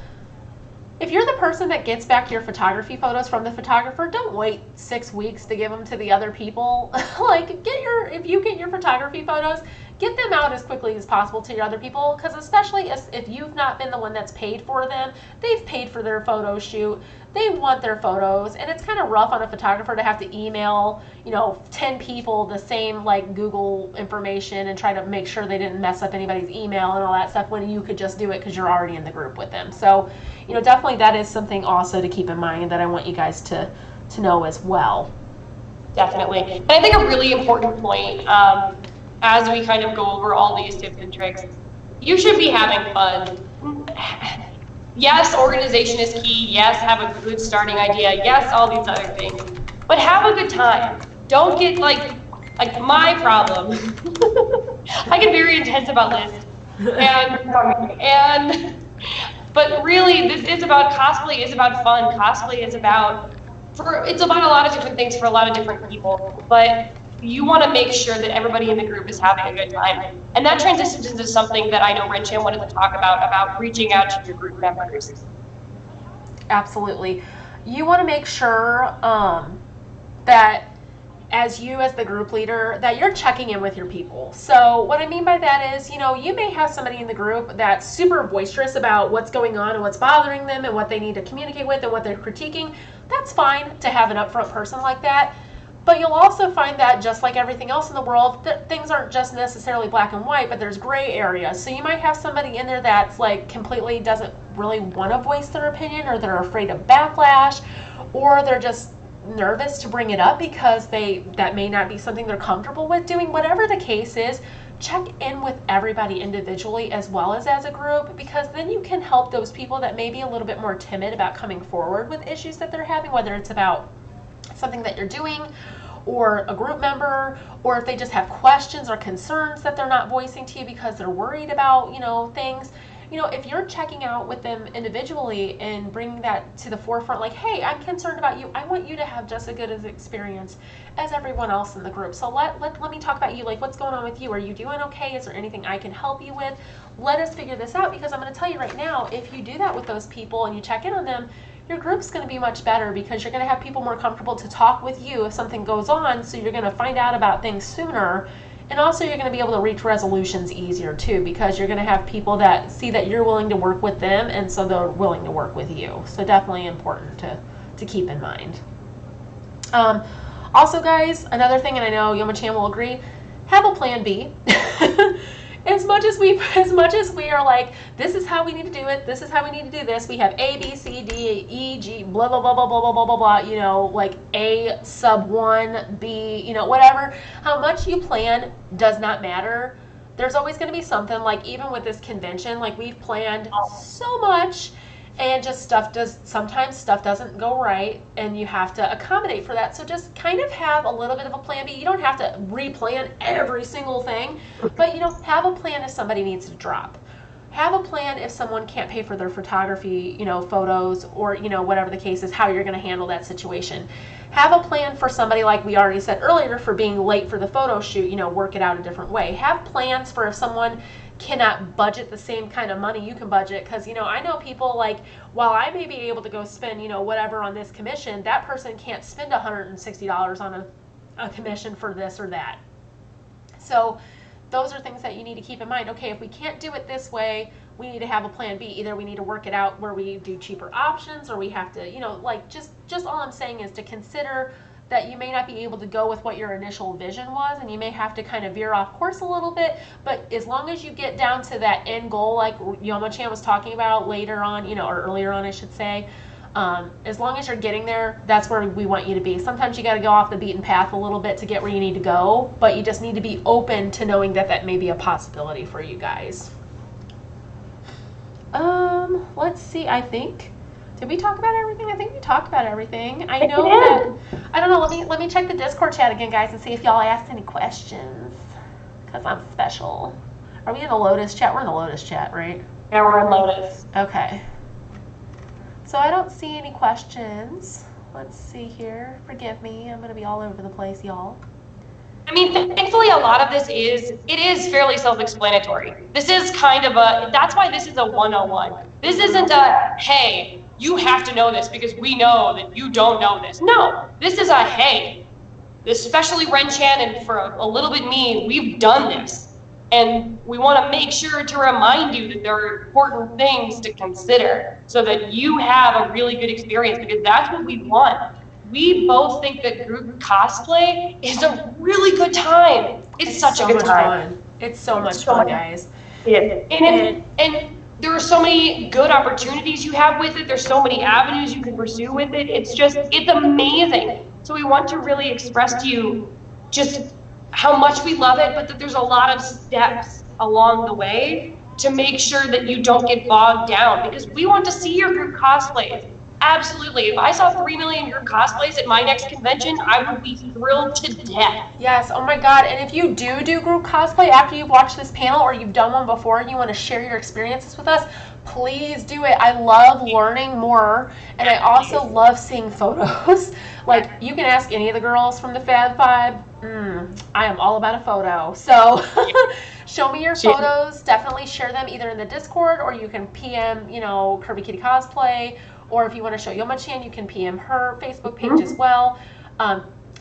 If you're the person that gets back your photography photos from the photographer, don't wait 6 weeks to give them to the other people. Like, if you get your photography photos, get them out as quickly as possible to your other people, because especially if you've not been the one that's paid for them, they've paid for their photo shoot, they want their photos, and it's kind of rough on a photographer to have to email, you know, 10 people the same, like, Google information and try to make sure they didn't mess up anybody's email and all that stuff, when you could just do it because you're already in the group with them. So, you know, definitely that is something also to keep in mind that I want you guys to know as well. Definitely. And I think a really important point, as we kind of go over all these tips and tricks, you should be having fun. Yes, organization is key. Yes, have a good starting idea. Yes, all these other things. But have a good time. Don't get like my problem. I get very intense about lists. But really, this is about, cosplay is about fun. Cosplay is about, it's about a lot of different things for a lot of different people. But you want to make sure that everybody in the group is having a good time. And that transitions into something that I know RenChan wanted to talk about reaching out to your group members. Absolutely. You want to make sure that as the group leader, that you're checking in with your people. So what I mean by that is, you know, you may have somebody in the group that's super boisterous about what's going on and what's bothering them and what they need to communicate with and what they're critiquing. That's fine to have an upfront person like that. But you'll also find that, just like everything else in the world, that things aren't just necessarily black and white, but there's gray areas. So you might have somebody in there that's like completely doesn't really want to voice their opinion, or they're afraid of backlash, or they're just nervous to bring it up because that may not be something they're comfortable with doing. Whatever the case is, check in with everybody individually as well as a group, because then you can help those people that may be a little bit more timid about coming forward with issues that they're having, whether it's about something that you're doing or a group member, or if they just have questions or concerns that they're not voicing to you because they're worried about, you know, things. You know, if you're checking out with them individually and bringing that to the forefront, like, hey, I'm concerned about you. I want you to have just as good an experience as everyone else in the group. So let me talk about you. Like, what's going on with you? Are you doing okay? Is there anything I can help you with? Let us figure this out, because I'm going to tell you right now, if you do that with those people and you check in on them, your group's going to be much better, because you're going to have people more comfortable to talk with you if something goes on, so you're going to find out about things sooner. And also you're going to be able to reach resolutions easier too, because you're going to have people that see that you're willing to work with them, and so they're willing to work with you. So definitely important to keep in mind. Also, guys, another thing, and I know YomuChan will agree, have a plan B. As much as we are like, this is how we need to do it, this is how we need to do this, we have A, B, C, D, E, G, blah, blah, blah, blah, blah, blah, blah, blah, blah, you know, like A sub 1, B, you know, whatever. How much you plan does not matter. There's always going to be something, like even with this convention, like we've planned so much, and just sometimes stuff doesn't go right, and you have to accommodate for that. So just kind of have a little bit of a plan B. You don't have to replan every single thing, but, you know, have a plan if somebody needs to drop. Have a plan if someone can't pay for their photography, you know, photos, or, you know, whatever the case is, how you're going to handle that situation. Have a plan for somebody, like we already said earlier, for being late for the photo shoot, you know, work it out a different way. Have plans for if someone cannot budget the same kind of money you can budget, because, you know, I know people, like, while I may be able to go spend, you know, whatever on this commission, that person can't spend $160 on a commission for this or that. So those are things that you need to keep in mind. Okay, if we can't do it this way, we need to have a plan B. Either we need to work it out where we do cheaper options, or we have to, you know, like, just all I'm saying is to consider that you may not be able to go with what your initial vision was, and you may have to kind of veer off course a little bit, but as long as you get down to that end goal, like YomuChan was talking about later on, you know, or earlier on, I should say, as long as you're getting there, that's where we want you to be. Sometimes you got to go off the beaten path a little bit to get where you need to go, but you just need to be open to knowing that that may be a possibility for you guys. Let's see, did we talk about everything? I think we talked about everything. I know that, I don't know, let me check the Discord chat again, guys, and see if y'all asked any questions, because I'm special. Are we in the Lotus chat? We're in the Lotus chat, right? Yeah, we're in Lotus. Okay. So I don't see any questions. Let's see here. Forgive me. I'm going to be all over the place, y'all. I mean, thankfully, a lot of this is fairly self-explanatory. This is kind of that's why this is a 101. This isn't a, hey, you have to know this because we know that you don't know this. No, this is a, hey, especially RenChan and for a little bit me, we've done this. And we want to make sure to remind you that there are important things to consider so that you have a really good experience, because that's what we want. We both think that group cosplay is a really good time. It's such a good time. Fun. It's so much fun, guys. Yeah. And there are so many good opportunities you have with it. There's so many avenues you can pursue with it. It's amazing. So we want to really express to you just how much we love it, but that there's a lot of steps along the way to make sure that you don't get bogged down, because we want to see your group cosplays. Absolutely. If I saw 3 million group cosplays at my next convention, I would be thrilled to death. Yes, oh my god. And if you do group cosplay after you've watched this panel, or you've done one before and you want to share your experiences with us, please do it. I love learning more, and I also love seeing photos. Like, you can ask any of the girls from the Fab Five. I am all about a photo. So show me your photos. Definitely share them either in the Discord, or you can PM, Curvy Kitty Cosplay. Or if you want to show YomuChan, you can PM her Facebook page as well.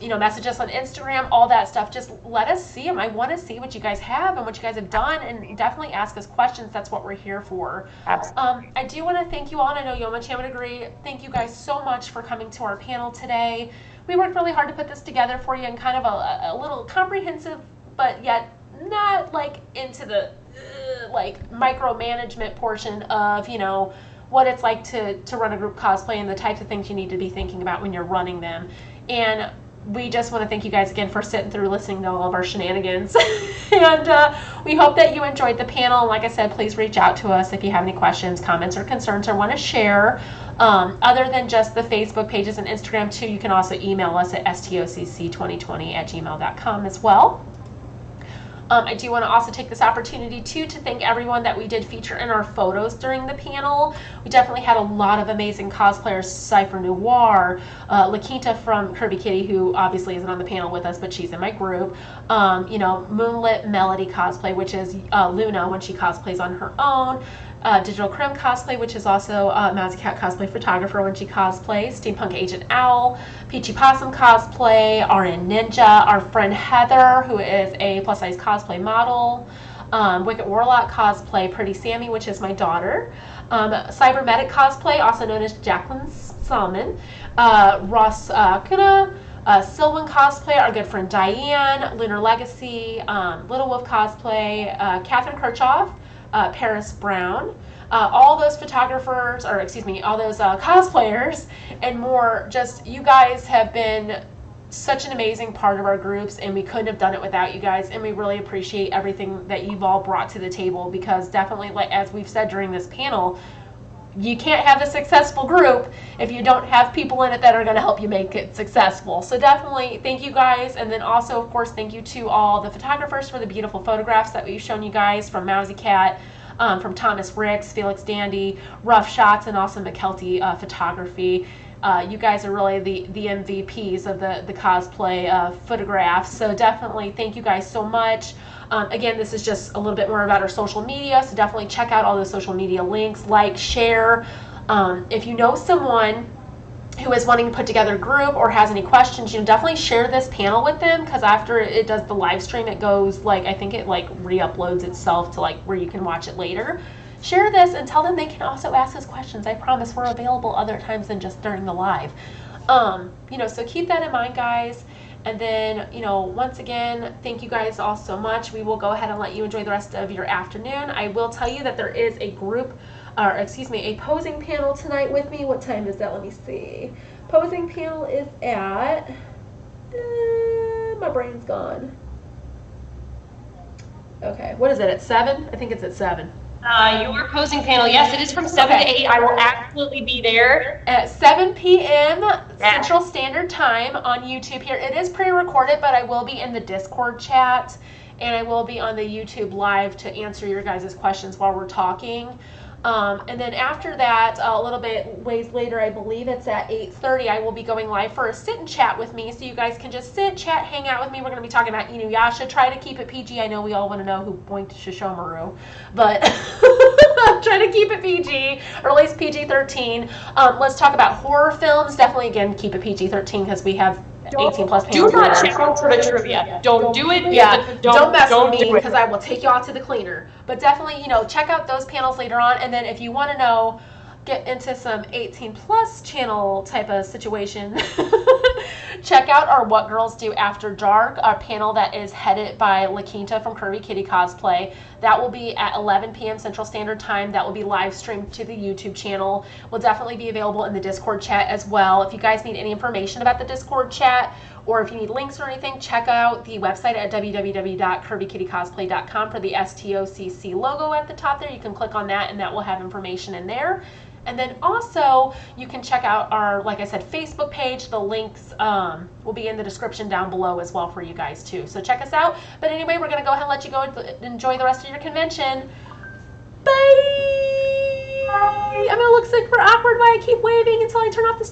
Message us on Instagram, all that stuff. Just let us see them. I want to see what you guys have and what you guys have done, and definitely ask us questions. That's what we're here for. I do want to thank you all, and I know YomuChan would agree. Thank you guys so much for coming to our panel today. We worked really hard to put this together for you in kind of a little comprehensive, but yet not like into the micromanagement portion of, what it's like to run a group cosplay and the types of things you need to be thinking about when you're running them. And we just want to thank you guys again for sitting through listening to all of our shenanigans. And we hope that you enjoyed the panel. And like I said, please reach out to us if you have any questions, comments, or concerns, or want to share. Other than just the Facebook pages and Instagram too, you can also email us at stocc2020@gmail.com as well. I do want to also take this opportunity too to thank everyone that we did feature in our photos during the panel. We definitely had a lot of amazing cosplayers: Cypher Noir, LaQuinta from Curvy Kitty, who obviously isn't on the panel with us, but she's in my group. Moonlit Melody Cosplay, which is Luna when she cosplays on her own. Digital Crim Cosplay, which is also Mouzycat Cosplay Photographer when she cosplays. Steampunk Agent Owl, Peachy Possum Cosplay, RN Ninja, our friend Heather, who is a plus-size cosplay model. Wicked Warlock Cosplay, Pretty Sammy, which is my daughter. Cybermedic Cosplay, also known as Jacqueline Salmon. Ross Kuna. Sylvan Cosplay, our good friend Diane. Lunar Legacy. Little Wolf Cosplay. Catherine Kirchhoff. Paris Brown, all those photographers, or excuse me, all those cosplayers and more. Just, you guys have been such an amazing part of our groups, and we couldn't have done it without you guys, and we really appreciate everything that you've all brought to the table, because definitely, like as we've said during this panel, you can't have a successful group if you don't have people in it that are going to help you make it successful. So definitely thank you guys, and then also of course thank you to all the photographers for the beautiful photographs that we've shown you guys, from Mouzycat, from Thomas Ricks, Felix Dandy, Rough Shots, and also McKelty Photography. You guys are really the MVPs of the cosplay photographs. So definitely thank you guys so much. Again, this is just a little bit more about our social media, so definitely check out all the social media links, like, share. If you know someone who is wanting to put together a group or has any questions, definitely share this panel with them, because after it does the live stream, it goes, I think it re-uploads itself to where you can watch it later. Share this and tell them they can also ask us questions. I promise we're available other times than just during the live. So keep that in mind, guys. And then, once again, thank you guys all so much. We will go ahead and let you enjoy the rest of your afternoon. I will tell you that there is a a posing panel tonight with me. What time is that? Let me see. Posing panel is at, my brain's gone. Okay, what is it, at 7? I think it's at 7. Your posing panel, yes, it is from 7 to 8. I will absolutely be there. At 7 p.m. Central Standard Time on YouTube here. It is pre-recorded, but I will be in the Discord chat, and I will be on the YouTube live to answer your guys' questions while we're talking. And then after that, a little bit ways later, I believe it's at 8:30, I will be going live for a sit and chat with me, so you guys can just sit, chat, hang out with me. We're going to be talking about Inuyasha. Try to keep it PG. I know we all want to know who boinked Shishomaru, but try to keep it PG, or at least PG-13. Let's talk about horror films. Definitely, again, keep it PG-13 because we have 18 plus Do not challenge for the trivia. Don't do it. Yeah, don't mess with me because I will take you out to the cleaner. But definitely, you know, check out those panels later on. And then if you want to know, get into some 18 plus channel type of situation, check out our What Girls Do After Dark, our panel that is headed by La Quinta from Curvy Kitty Cosplay. That will be at 11 p.m. Central Standard Time. That will be live streamed to the YouTube channel. Will definitely be available in the Discord chat as well. If you guys need any information about the Discord chat, or if you need links or anything, check out the website at www.curvykittycosplay.com for the STOCC logo at the top there. You can click on that and that will have information in there. And then also you can check out our, like I said, Facebook page. The links will be in the description down below as well for you guys too. So check us out. But anyway, we're going to go ahead and let you go enjoy the rest of your convention. Bye! I'm going to look super awkward while I keep waving until I turn off the